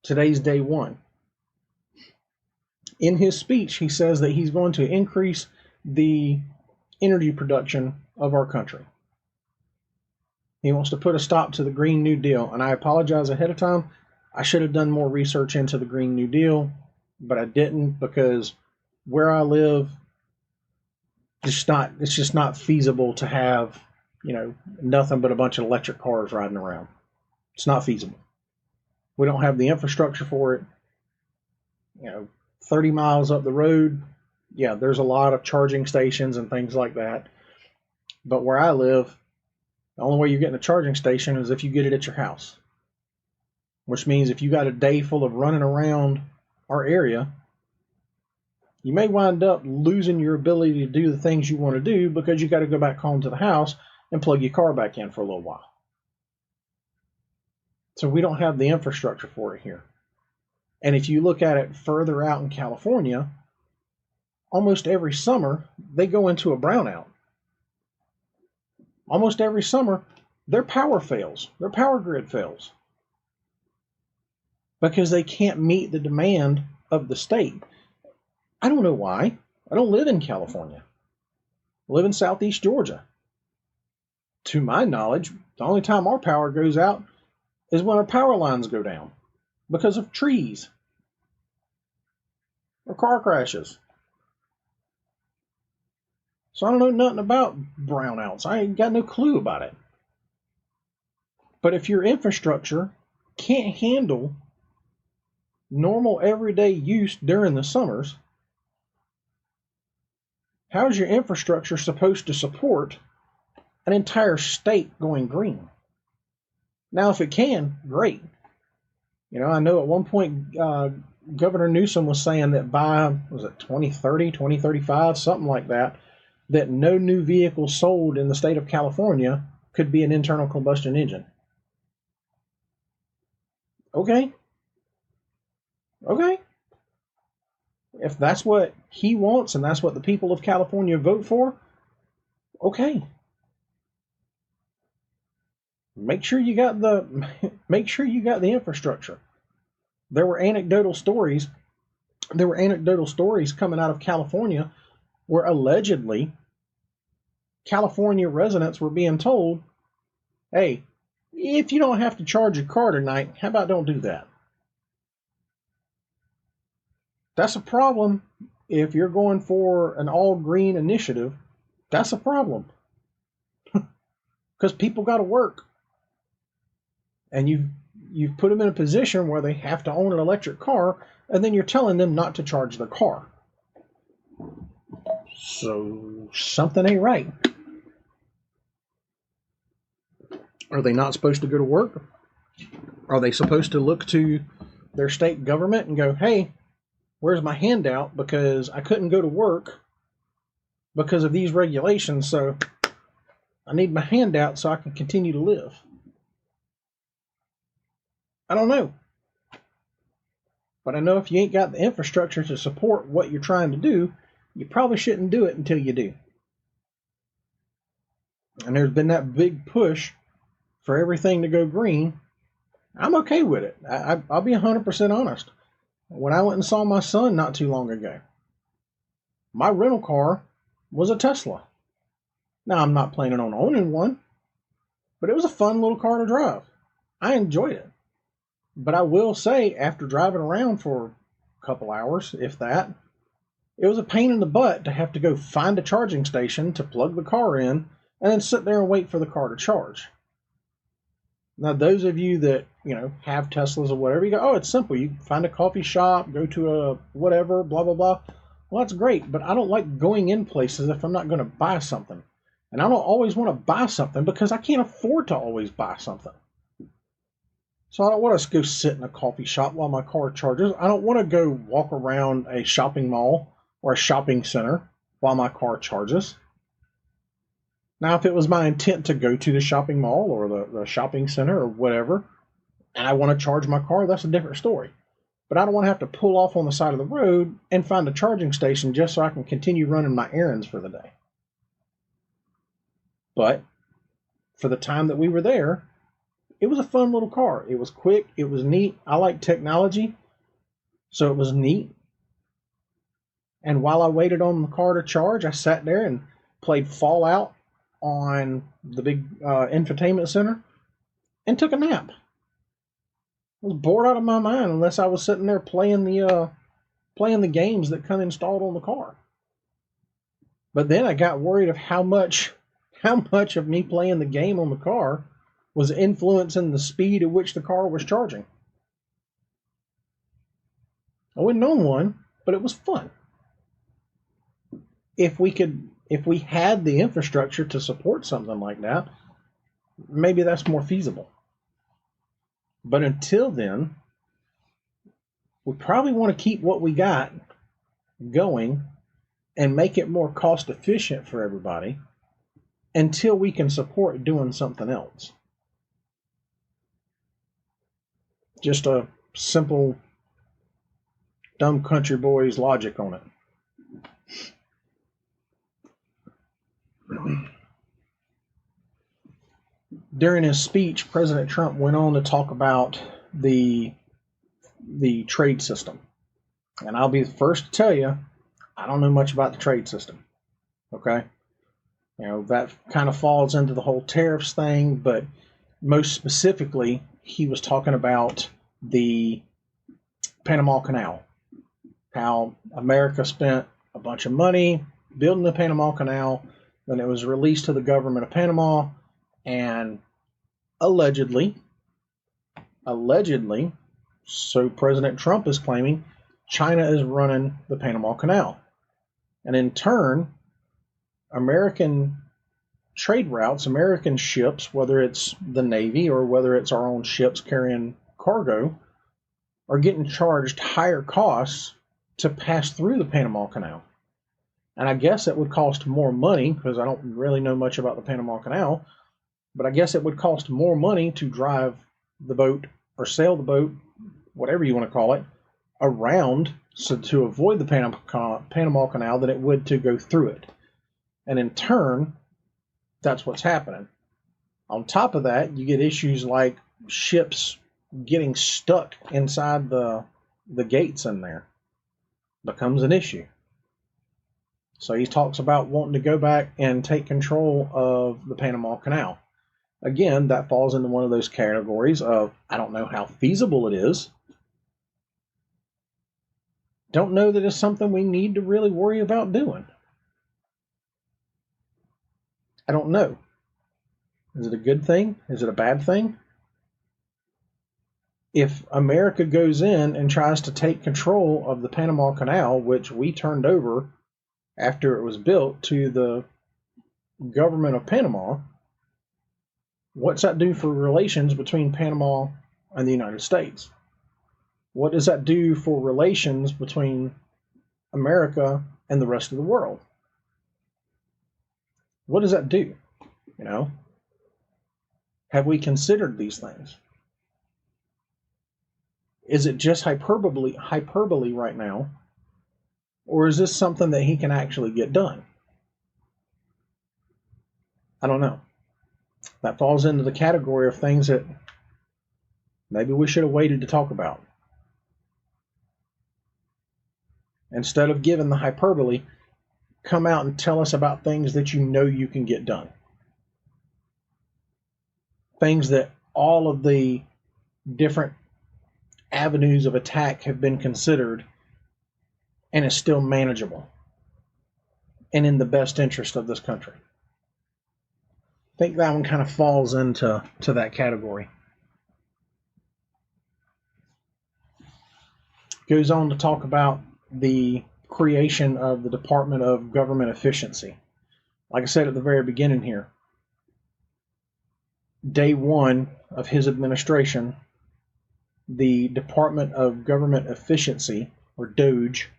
Today's day one. In his speech, he says that he's going to increase the energy production of our country. He wants to put a stop to the Green New Deal, and I apologize ahead of time. I should have done more research into the Green New Deal, but I didn't, because where I live, it's just not feasible to have, nothing but a bunch of electric cars riding around. It's not feasible. We don't have the infrastructure for it. 30 miles up the road, yeah, there's a lot of charging stations and things like that. But where I live, the only way you're getting a charging station is if you get it at your house. Which means if you got a day full of running around our area, you may wind up losing your ability to do the things you want to do because you got to go back home to the house and plug your car back in for a little while. So we don't have the infrastructure for it here. And if you look at it further out in California, almost every summer they go into a brownout. Almost every summer their power fails, their power grid fails, because they can't meet the demand of the state. I don't know why. I don't live in California. I live in Southeast Georgia. To my knowledge, the only time our power goes out is when our power lines go down because of trees or car crashes. So I don't know nothing about brownouts. I ain't got no clue about it. But if your infrastructure can't handle normal everyday use during the summers, how's your infrastructure supposed to support an entire state going green? Now, if it can, great. I know at one point Governor Newsom was saying that by, 2030, 2035, something like that, that no new vehicle sold in the state of California could be an internal combustion engine. Okay. If that's what he wants and that's what the people of California vote for, okay. Make sure you got the infrastructure. There were anecdotal stories coming out of California where allegedly California residents were being told, hey, if you don't have to charge your car tonight, how about don't do that? That's a problem. If you're going for an all green initiative, that's a problem because people got to work, and you've put them in a position where they have to own an electric car, and then you're telling them not to charge their car. So something ain't right. Are they not supposed to go to work? Are they supposed to look to their state government and go, hey, where's my handout? Because I couldn't go to work because of these regulations, so I need my handout so I can continue to live. I don't know. But I know if you ain't got the infrastructure to support what you're trying to do, you probably shouldn't do it until you do. And there's been that big push for everything to go green. I'm okay with it. I'll be 100% honest. When I went and saw my son not too long ago, my rental car was a Tesla. Now, I'm not planning on owning one, but it was a fun little car to drive. I enjoyed it. But I will say, after driving around for a couple hours, if that, it was a pain in the butt to have to go find a charging station to plug the car in and then sit there and wait for the car to charge. Now, those of you that, have Teslas or whatever, you go, oh, it's simple. You find a coffee shop, go to a whatever, blah, blah, blah. Well, that's great, but I don't like going in places if I'm not going to buy something. And I don't always want to buy something because I can't afford to always buy something. So I don't want to go sit in a coffee shop while my car charges. I don't want to go walk around a shopping mall or a shopping center while my car charges. Now, if it was my intent to go to the shopping mall or the shopping center or whatever, and I want to charge my car, that's a different story. But I don't want to have to pull off on the side of the road and find a charging station just so I can continue running my errands for the day. But for the time that we were there, it was a fun little car. It was quick. It was neat. I like technology, so it was neat. And while I waited on the car to charge, I sat there and played Fallout on the big infotainment center and took a nap. I was bored out of my mind unless I was sitting there playing the games that come installed on the car. But then I got worried of how much of me playing the game on the car was influencing the speed at which the car was charging. I wouldn't own one, but it was fun. If we had the infrastructure to support something like that, maybe that's more feasible. But until then, we probably want to keep what we got going and make it more cost efficient for everybody until we can support doing something else. Just a simple dumb country boy's logic on it. During his speech, President Trump went on to talk about the trade system. And I'll be the first to tell you, I don't know much about the trade system. Okay? That kind of falls into the whole tariffs thing, but most specifically, he was talking about the Panama Canal. How America spent a bunch of money building the Panama Canal, then it was released to the government of Panama, and allegedly, so President Trump is claiming China is running the Panama Canal. And in turn, American trade routes, American ships, whether it's the Navy or whether it's our own ships carrying cargo, are getting charged higher costs to pass through the Panama Canal. And I guess it would cost more money, because I don't really know much about the Panama Canal, but I guess it would cost more money to drive the boat or sail the boat, whatever you want to call it, around, so to avoid the Panama Canal than it would to go through it. And in turn, that's what's happening. On top of that, you get issues like ships getting stuck inside the gates in there. Becomes an issue. So he talks about wanting to go back and take control of the Panama Canal. Again, that falls into one of those categories of, I don't know how feasible it is, don't know that it's something we need to really worry about doing. I don't know. Is it a good thing? Is it a bad thing? If America goes in and tries to take control of the Panama Canal, which we turned over after it was built to the government of Panama, what's that do for relations between Panama and the United States? What does that do for relations between America and the rest of the world? What does that do? You know, have we considered these things? Is it just hyperbole right now, or is this something that he can actually get done? I don't know. That falls into the category of things that maybe we should have waited to talk about. Instead of giving the hyperbole, come out and tell us about things that you know you can get done. Things that all of the different avenues of attack have been considered and is still manageable and in the best interest of this country. I think that one kind of falls into that category. Goes on to talk about the creation of the Department of Government Efficiency. Like I said at the very beginning here, day one of his administration, the Department of Government Efficiency, or DOGE,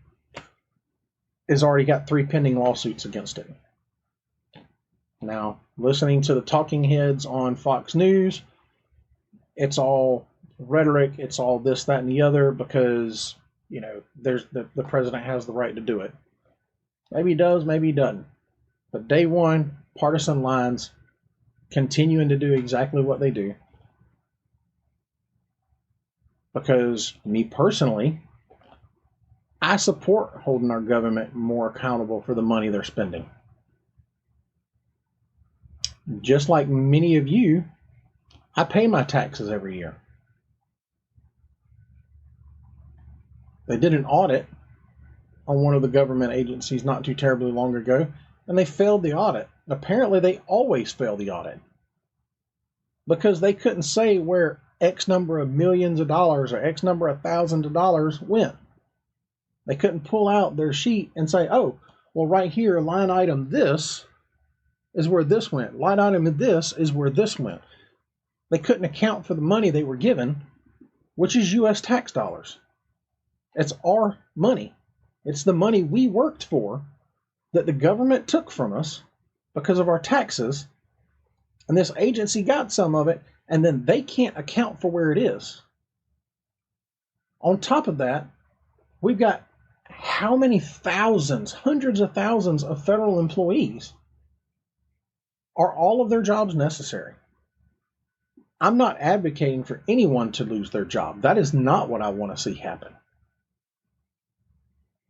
has already got 3 pending lawsuits against it. Now, listening to the talking heads on Fox News, it's all rhetoric, it's all this, that, and the other, because, you know, there's the president has the right to do it. Maybe he does, maybe he doesn't. But day one, partisan lines continuing to do exactly what they do. Because me personally, I support holding our government more accountable for the money they're spending. Just like many of you, I pay my taxes every year. They did an audit on one of the government agencies not too terribly long ago, and they failed the audit. Apparently, they always fail the audit because they couldn't say where X number of millions of dollars or X number of thousands of dollars went. They couldn't pull out their sheet and say, oh, well, right here, line item this is where this went. Line item this is where this went. They couldn't account for the money they were given, which is U.S. tax dollars. It's our money. It's the money we worked for that the government took from us because of our taxes, and this agency got some of it, and then they can't account for where it is. On top of that, we've got how many thousands, hundreds of thousands of federal employees? Are all of their jobs necessary? I'm not advocating for anyone to lose their job. That is not what I want to see happen.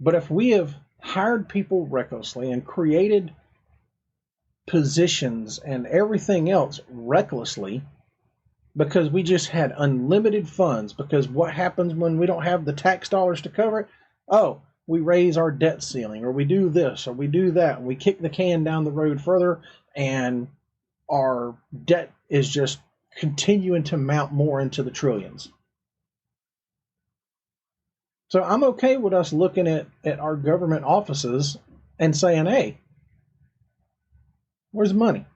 But if we have hired people recklessly and created positions and everything else recklessly because we just had unlimited funds, because what happens when we don't have the tax dollars to cover it? Oh, we raise our debt ceiling, or we do this, or we do that, and we kick the can down the road further, and our debt is just continuing to mount more into the trillions. So I'm okay with us looking at our government offices and saying, hey, where's the money?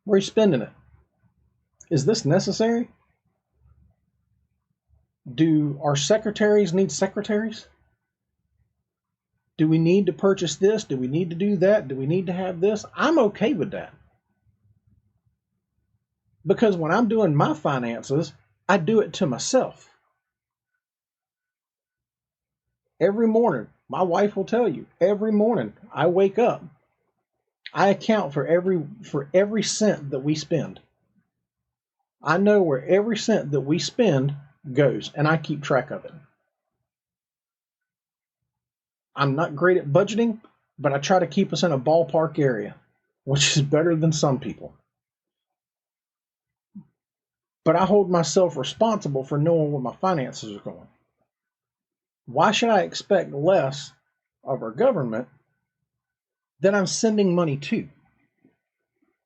Where are you spending it? Is this necessary? Do our secretaries need secretaries? Do we need to purchase this? Do we need to do that? Do we need to have this? I'm okay with that. Because when I'm doing my finances, I do it to myself. Every morning, my wife will tell you, every morning I wake up, I account for every cent that we spend. I know where every cent that we spend goes, and I keep track of it. I'm not great at budgeting, but I try to keep us in a ballpark area, which is better than some people. But I hold myself responsible for knowing where my finances are going. Why should I expect less of our government that I'm sending money to?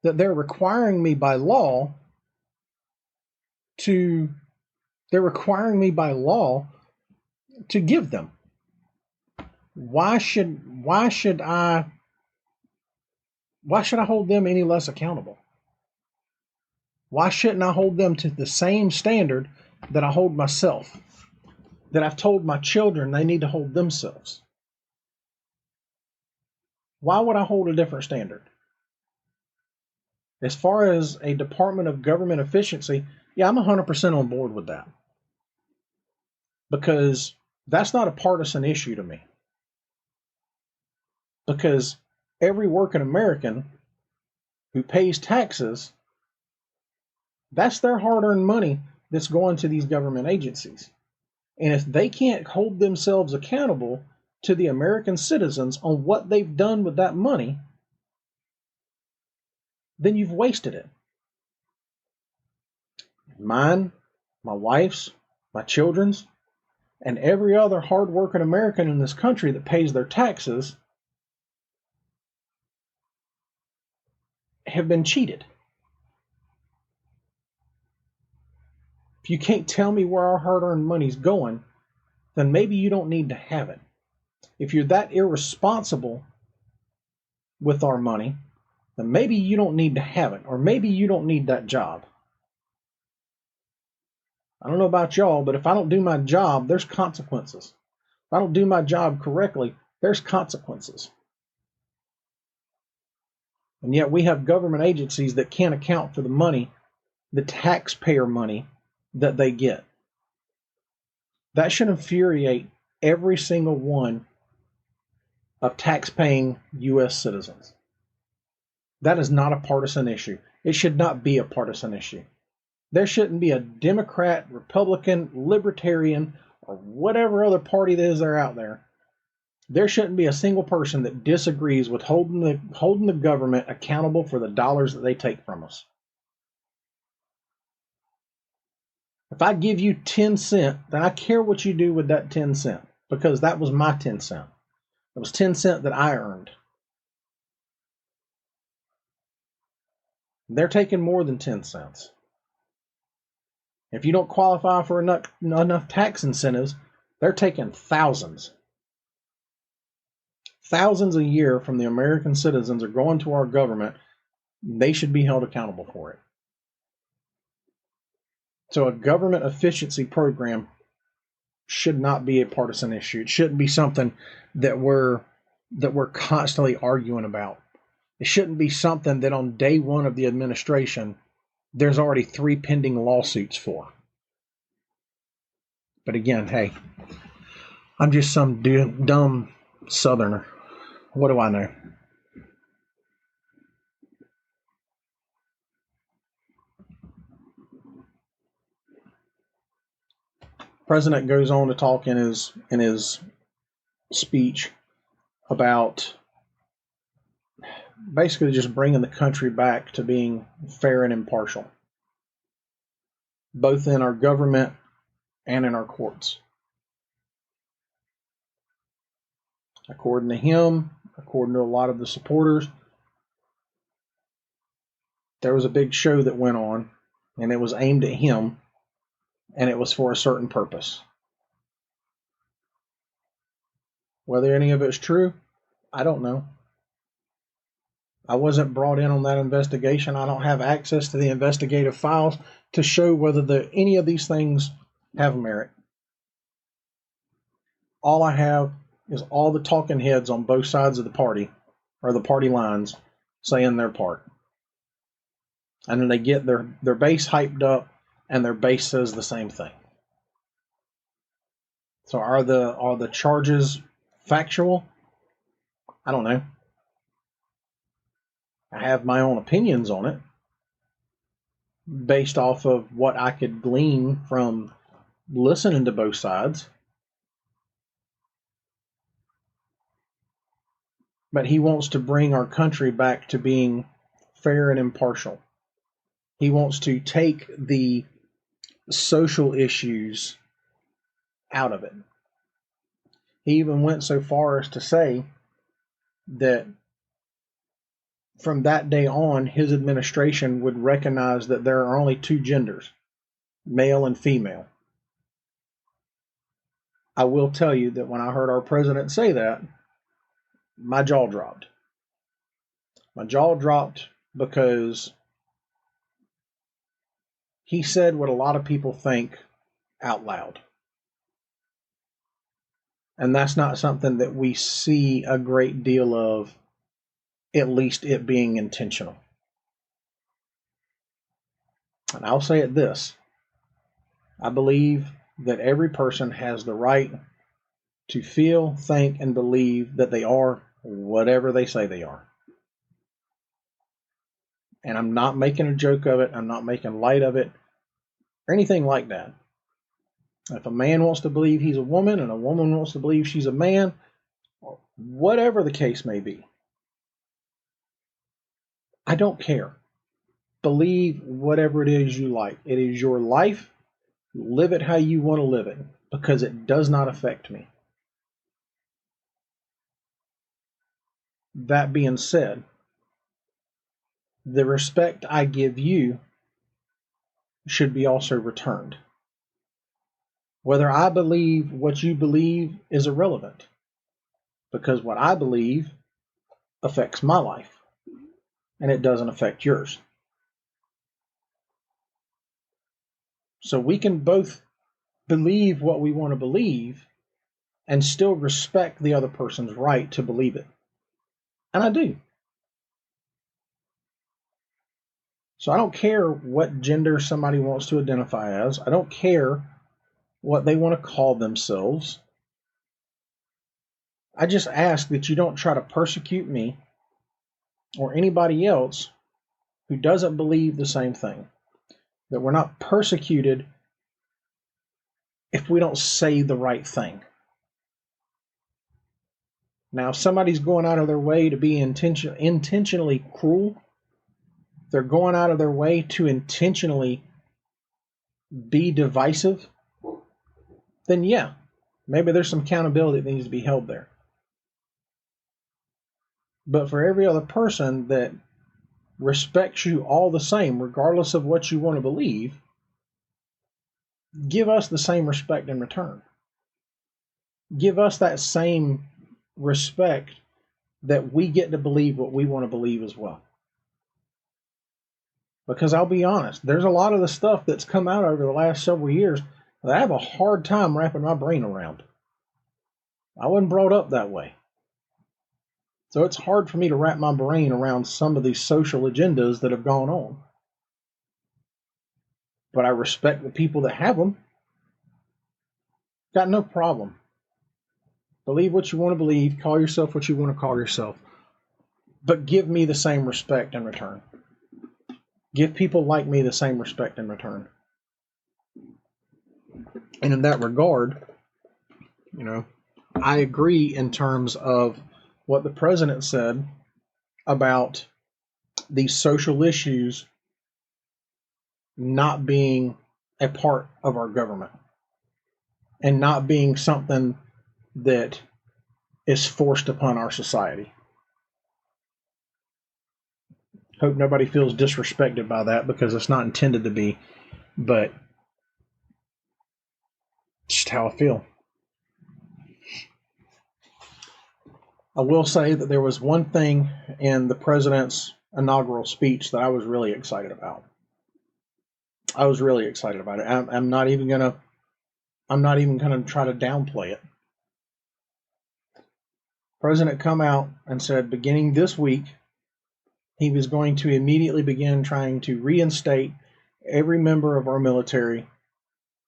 That they're requiring me by law to they're requiring me by law to give them. Why should I hold them any less accountable? Why shouldn't I hold them to the same standard that I hold myself? That I've told my children they need to hold themselves? Why would I hold a different standard? As far as a Department of Government efficiency, yeah, I'm 100% on board with that. Because that's not a partisan issue to me. Because every working American who pays taxes, that's their hard-earned money that's going to these government agencies. And if they can't hold themselves accountable to the American citizens on what they've done with that money, then you've wasted it. Mine, my wife's, my children's, and every other hard-working American in this country that pays their taxes have been cheated. If you can't tell me where our hard-earned money's going, then maybe you don't need to have it. If you're that irresponsible with our money, then maybe you don't need to have it, or maybe you don't need that job. I don't know about y'all, but if I don't do my job, there's consequences. If I don't do my job correctly, there's consequences. And yet we have government agencies that can't account for the money, the taxpayer money that they get. That should infuriate every single one of tax-paying U.S. citizens. That is not a partisan issue. It should not be a partisan issue. There shouldn't be a Democrat, Republican, Libertarian, or whatever other party that is there out there. There shouldn't be a single person that disagrees with holding the government accountable for the dollars that they take from us. If I give you 10 cents, then I care what you do with that 10 cents, because that was my 10 cents. It was 10 cents that I earned. They're taking more than 10 cents. If you don't qualify for enough tax incentives, they're taking thousands. Thousands a year from the American citizens are going to our government. They should be held accountable for it. So a government efficiency program should not be a partisan issue. It shouldn't be something that we're constantly arguing about. It shouldn't be something that on day one of the administration, there's already 3 pending lawsuits for. But again, hey, I'm just some dumb Southerner. What do I know? President goes on to talk in his speech about basically just bringing the country back to being fair and impartial, both in our government and in our courts. According to him, according to a lot of the supporters, there was a big show that went on, and it was aimed at him, and it was for a certain purpose. Whether any of it's true, I don't know. I wasn't brought in on that investigation. I don't have access to the investigative files to show whether any of these things have merit. All I have is all the talking heads on both sides of the party, or the party lines, saying their part. And then they get their base hyped up, and their base says the same thing. So are the charges factual? I don't know. I have my own opinions on it based off of what I could glean from listening to both sides. But he wants to bring our country back to being fair and impartial. He wants to take the social issues out of it. He even went so far as to say that from that day on, his administration would recognize that there are only two genders, male and female. I will tell you that when I heard our president say that, my jaw dropped. My jaw dropped because he said what a lot of people think out loud. And that's not something that we see a great deal of, at least it being intentional. And I'll say it this: I believe that every person has the right to feel, think, and believe that they are whatever they say they are. And I'm not making a joke of it. I'm not making light of it or anything like that. If a man wants to believe he's a woman and a woman wants to believe she's a man, or whatever the case may be, I don't care. Believe whatever it is you like. It is your life. Live it how you want to live it, because it does not affect me. That being said, the respect I give you should be also returned. Whether I believe what you believe is irrelevant, because what I believe affects my life and it doesn't affect yours. So we can both believe what we want to believe and still respect the other person's right to believe it. And I do. So I don't care what gender somebody wants to identify as. I don't care what they want to call themselves. I just ask that you don't try to persecute me or anybody else who doesn't believe the same thing. That we're not persecuted if we don't say the right thing. Now, if somebody's going out of their way to be intentionally cruel, they're going out of their way to intentionally be divisive, then yeah, maybe there's some accountability that needs to be held there. But for every other person that respects you all the same, regardless of what you want to believe, give us the same respect in return. Give us that same respect that we get to believe what we want to believe as well. Because I'll be honest, there's a lot of the stuff that's come out over the last several years that I have a hard time wrapping my brain around. I wasn't brought up that way. So it's hard for me to wrap my brain around some of these social agendas that have gone on. But I respect the people that have them. Got no problem. Believe what you want to believe. Call yourself what you want to call yourself. But give me the same respect in return. Give people like me the same respect in return. And in that regard, I agree in terms of what the president said about these social issues not being a part of our government and not being something that is forced upon our society. Hope nobody feels disrespected by that, because it's not intended to be, but just how I feel. I will say that there was one thing in the president's inaugural speech that I was really excited about. I was really excited about it. I'm not even gonna try to downplay it. President come out and said, beginning this week, he was going to immediately begin trying to reinstate every member of our military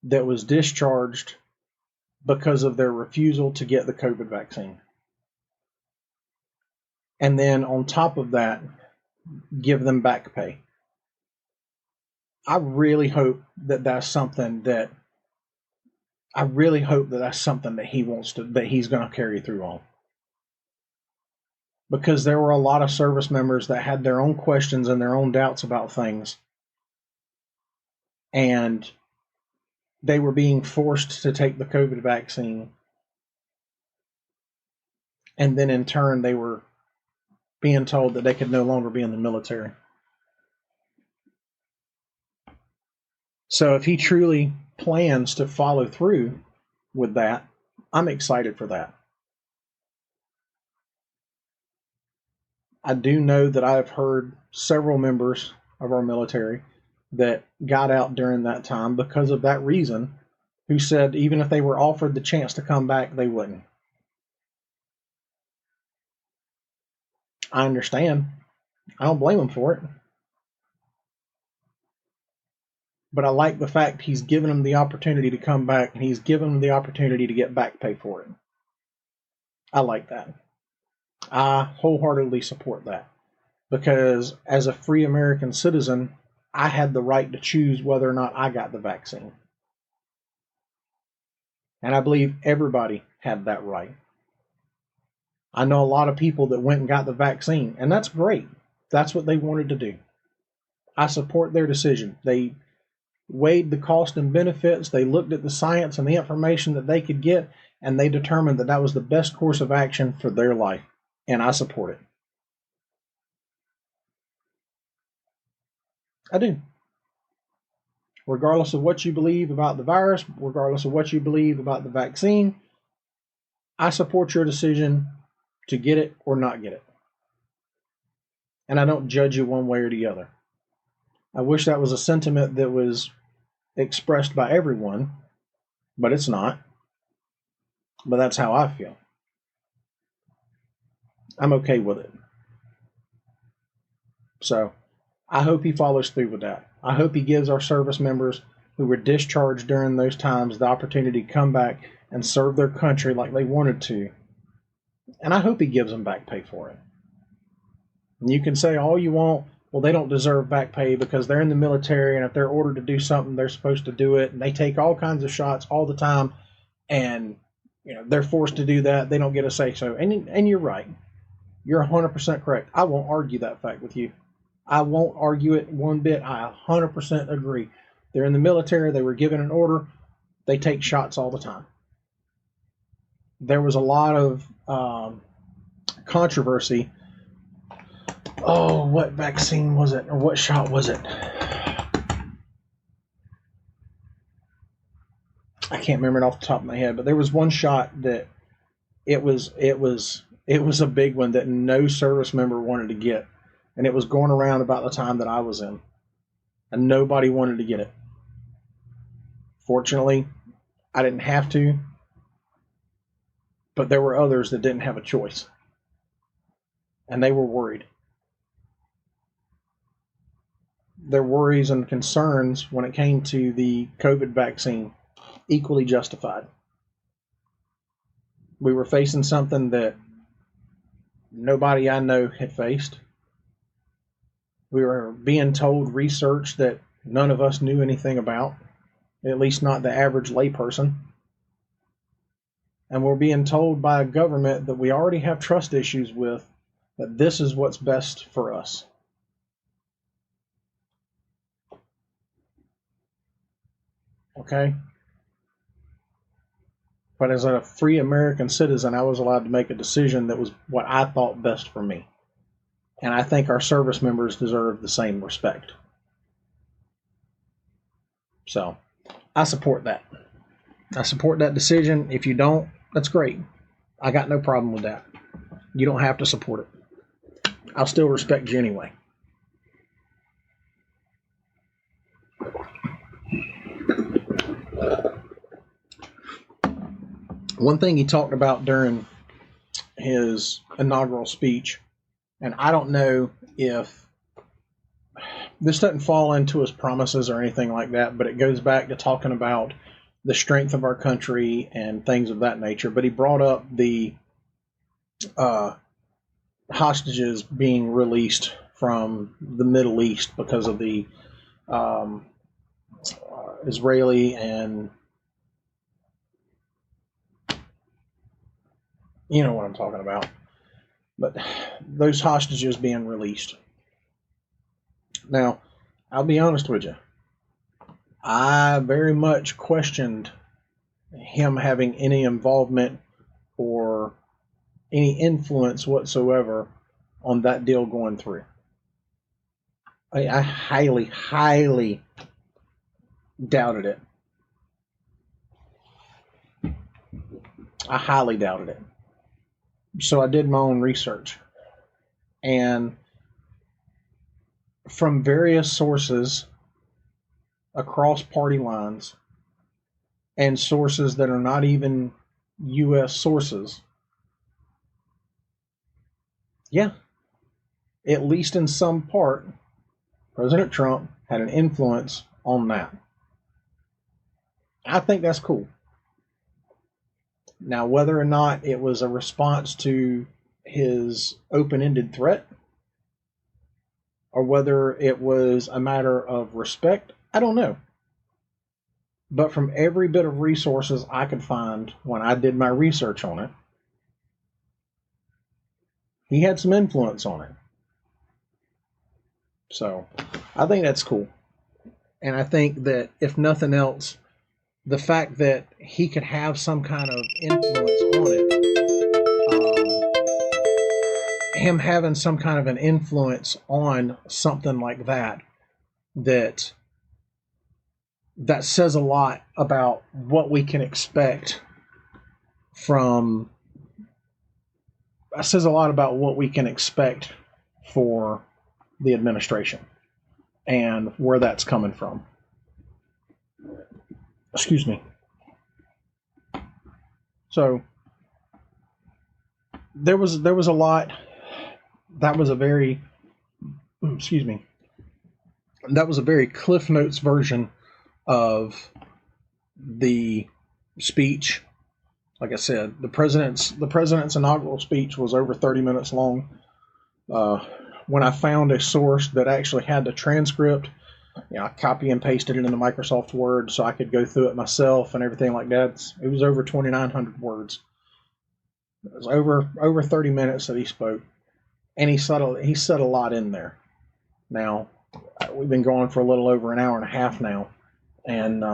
that was discharged because of their refusal to get the COVID vaccine. And then on top of that, give them back pay. I really hope that that's something that he's going to carry through on. Because there were a lot of service members that had their own questions and their own doubts about things. And they were being forced to take the COVID vaccine. And then in turn, they were being told that they could no longer be in the military. So if he truly plans to follow through with that, I'm excited for that. I do know that I've heard several members of our military that got out during that time because of that reason, who said even if they were offered the chance to come back, they wouldn't. I understand. I don't blame them for it. But I like the fact he's given them the opportunity to come back, and he's given them the opportunity to get back pay for it. I like that. I wholeheartedly support that. Because as a free American citizen, I had the right to choose whether or not I got the vaccine. And I believe everybody had that right. I know a lot of people that went and got the vaccine, and that's great. That's what they wanted to do. I support their decision. They weighed the cost and benefits, they looked at the science and the information that they could get, and they determined that that was the best course of action for their life. And I support it. I do. Regardless of what you believe about the virus, regardless of what you believe about the vaccine, I support your decision to get it or not get it. And I don't judge you one way or the other. I wish that was a sentiment that was expressed by everyone, but it's not. But that's how I feel. I'm okay with it. So I hope he follows through with that. I hope he gives our service members who were discharged during those times the opportunity to come back and serve their country like they wanted to. And I hope he gives them back pay for it. And you can say all you want, well, they don't deserve back pay because they're in the military, and if they're ordered to do something, they're supposed to do it. And they take all kinds of shots all the time, and they're forced to do that. They don't get a say so. And you're right. You're 100% correct. I won't argue that fact with you. I won't argue it one bit. I 100% agree. They're in the military. They were given an order. They take shots all the time. There was a lot of controversy. Oh, what vaccine was it? Or what shot was it? I can't remember it off the top of my head, but there was one shot that it was a big one that no service member wanted to get. And it was going around about the time that I was in. And nobody wanted to get it. Fortunately, I didn't have to. But there were others that didn't have a choice. And they were worried. Their worries and concerns when it came to the COVID vaccine, equally justified. We were facing something that nobody I know had faced. We were being told research that none of us knew anything about, at least not the average layperson. And we're being told by a government that we already have trust issues with, that this is what's best for us. Okay? But as a free American citizen, I was allowed to make a decision that was what I thought best for me. And I think our service members deserve the same respect. So, I support that. I support that decision. If you don't, that's great. I got no problem with that. You don't have to support it. I'll still respect you anyway. One thing he talked about during his inaugural speech, and I don't know if this doesn't fall into his promises or anything like that, but it goes back to talking about the strength of our country and things of that nature. But he brought up the hostages being released from the Middle East because of the Israeli and you know what I'm talking about. But those hostages being released. Now, I'll be honest with you. I very much questioned him having any involvement or any influence whatsoever on that deal going through. I highly, highly doubted it. I highly doubted it. So I did my own research. And from various sources across party lines and sources that are not even U.S. sources, yeah, at least in some part, President Trump had an influence on that. I think that's cool. Now, whether or not it was a response to his open-ended threat or whether it was a matter of respect, I don't know. But from every bit of resources I could find when I did my research on it, he had some influence on it. So I think that's cool. And I think that if nothing else, the fact that he could have some kind of influence on it, him having some kind of an influence on something like that, that says a lot about what we can expect from. That says a lot about what we can expect for the administration and where that's coming from. Excuse me. So there was a lot. That was a very excuse me. That was a very Cliff Notes version of the speech. Like I said, the president's inaugural speech was over 30 minutes long. When I found a source that actually had the transcript, I copy and pasted it into Microsoft Word so I could go through it myself and everything like that. It was over 2,900 words. It was over 30 minutes that he spoke, and he said a lot in there. Now, we've been going for a little over an hour and a half now, and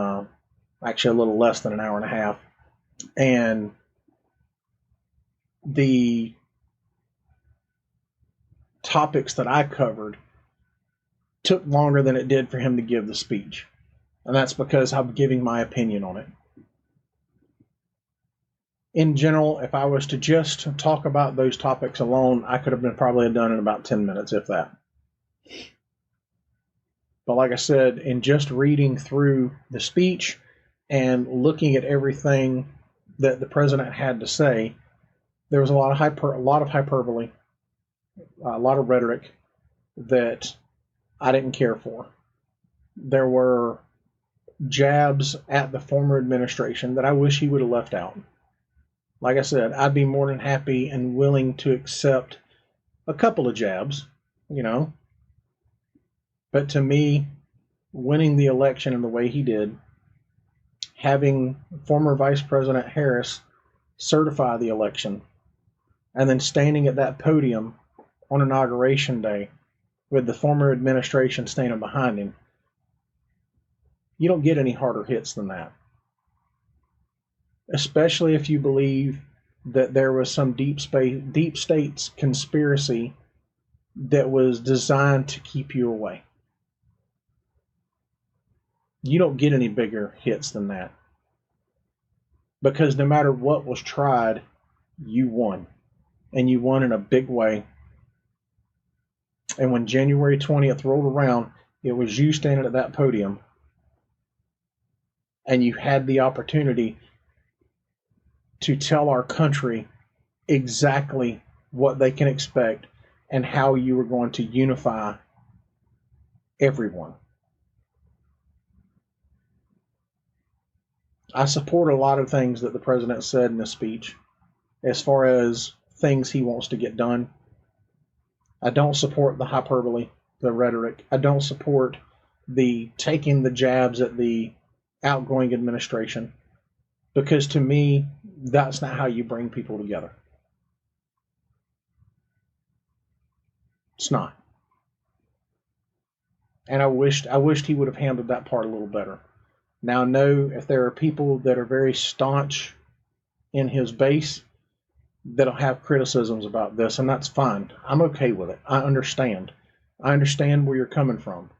actually a little less than an hour and a half. And the topics that I covered took longer than it did for him to give the speech. And that's because I'm giving my opinion on it. In general, if I was to just talk about those topics alone, I could have been probably done in about 10 minutes, if that. But like I said, in just reading through the speech and looking at everything that the president had to say, there was a lot of hyperbole, a lot of rhetoric that I didn't care for. There were jabs at the former administration that I wish he would have left out. Like I said, I'd be more than happy and willing to accept a couple of jabs, But to me, winning the election in the way he did, having former Vice President Harris certify the election, and then standing at that podium on Inauguration Day with the former administration standing behind him, you don't get any harder hits than that. Especially if you believe that there was some deep state's conspiracy that was designed to keep you away. You don't get any bigger hits than that. Because no matter what was tried, you won. And you won in a big way. And when January 20th rolled around, it was you standing at that podium. And you had the opportunity to tell our country exactly what they can expect and how you were going to unify everyone. I support a lot of things that the president said in the speech as far as things he wants to get done. I don't support the hyperbole, the rhetoric. I don't support the taking the jabs at the outgoing administration, because to me, that's not how you bring people together. It's not. And I wished he would have handled that part a little better. Now, know if there are people that are very staunch in his base, that'll have criticisms about this, and that's fine. I'm okay with it. I understand. I understand where you're coming from.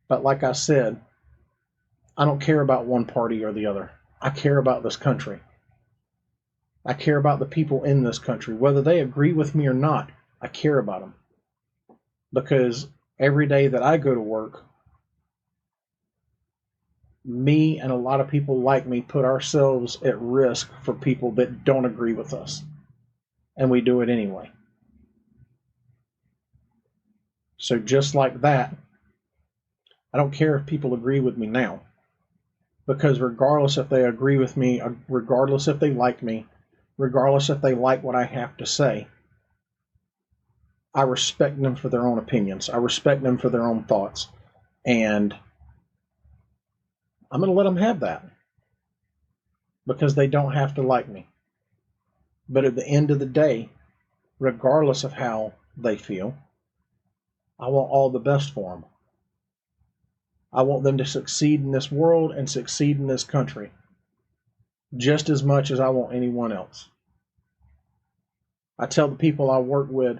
But like I said, I don't care about one party or the other. I care about this country. I care about the people in this country. Whether they agree with me or not, I care about them. Because every day that I go to work, me and a lot of people like me put ourselves at risk for people that don't agree with us. And we do it anyway. So just like that, I don't care if people agree with me now. Because regardless if they agree with me, regardless if they like me, regardless if they like what I have to say, I respect them for their own opinions. I respect them for their own thoughts. And I'm going to let them have that. Because they don't have to like me. But at the end of the day, regardless of how they feel, I want all the best for them. I want them to succeed in this world and succeed in this country just as much as I want anyone else. I tell the people I work with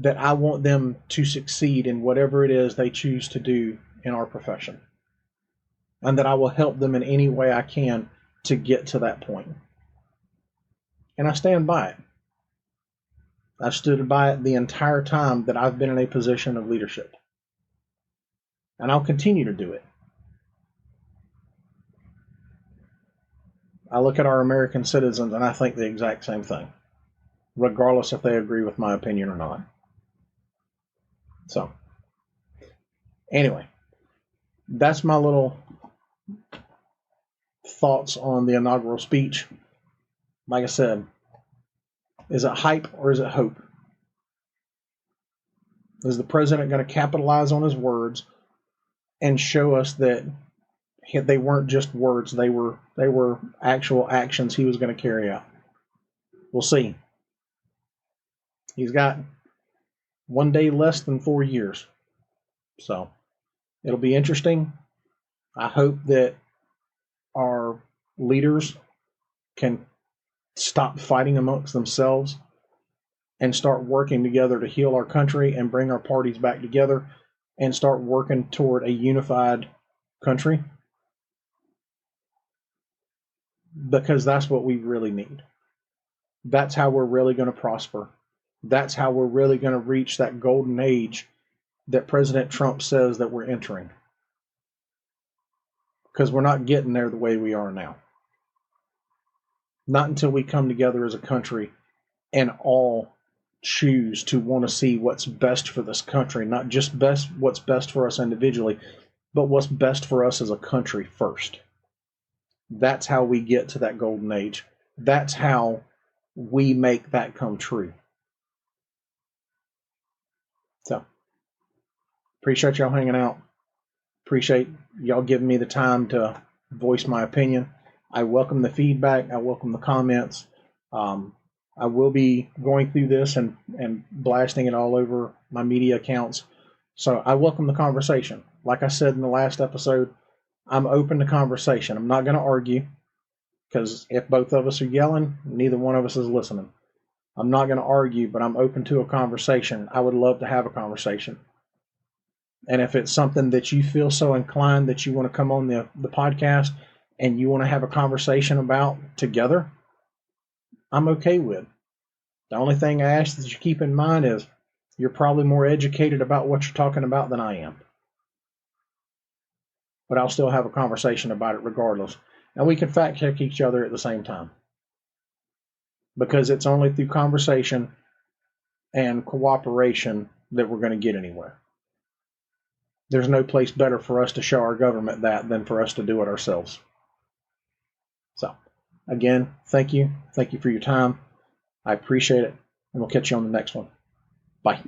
that I want them to succeed in whatever it is they choose to do in our profession, and that I will help them in any way I can to get to that point. And I stand by it. I've stood by it the entire time that I've been in a position of leadership. And I'll continue to do it. I look at our American citizens and I think the exact same thing, regardless if they agree with my opinion or not. So, anyway, that's my little thoughts on the inaugural speech. Like I said, is it hype or is it hope? Is the president going to capitalize on his words and show us that they weren't just words, they were actual actions he was going to carry out? We'll see. He's got one day less than 4 years. So it'll be interesting. I hope that our leaders can stop fighting amongst themselves and start working together to heal our country and bring our parties back together and start working toward a unified country. Because that's what we really need. That's how we're really going to prosper. That's how we're really going to reach that golden age that President Trump says that we're entering. Because we're not getting there the way we are now. Not until we come together as a country and all choose to want to see what's best for this country, not just what's best for us individually, but what's best for us as a country first. That's how we get to that golden age. That's how we make that come true. So, appreciate y'all hanging out. Appreciate y'all giving me the time to voice my opinion. I welcome the feedback. I welcome the comments. I will be going through this and blasting it all over my media accounts. So I welcome the conversation. Like I said in the last episode, I'm open to conversation. I'm not going to argue, because if both of us are yelling, neither one of us is listening. I'm not going to argue, but I'm open to a conversation. I would love to have a conversation. And if it's something that you feel so inclined that you want to come on the podcast and you want to have a conversation about together, I'm okay with. The only thing I ask that you keep in mind is you're probably more educated about what you're talking about than I am. But I'll still have a conversation about it regardless. And we can fact check each other at the same time. Because it's only through conversation and cooperation that we're going to get anywhere. There's no place better for us to show our government that than for us to do it ourselves. So, again, thank you. Thank you for your time. I appreciate it. And we'll catch you on the next one. Bye.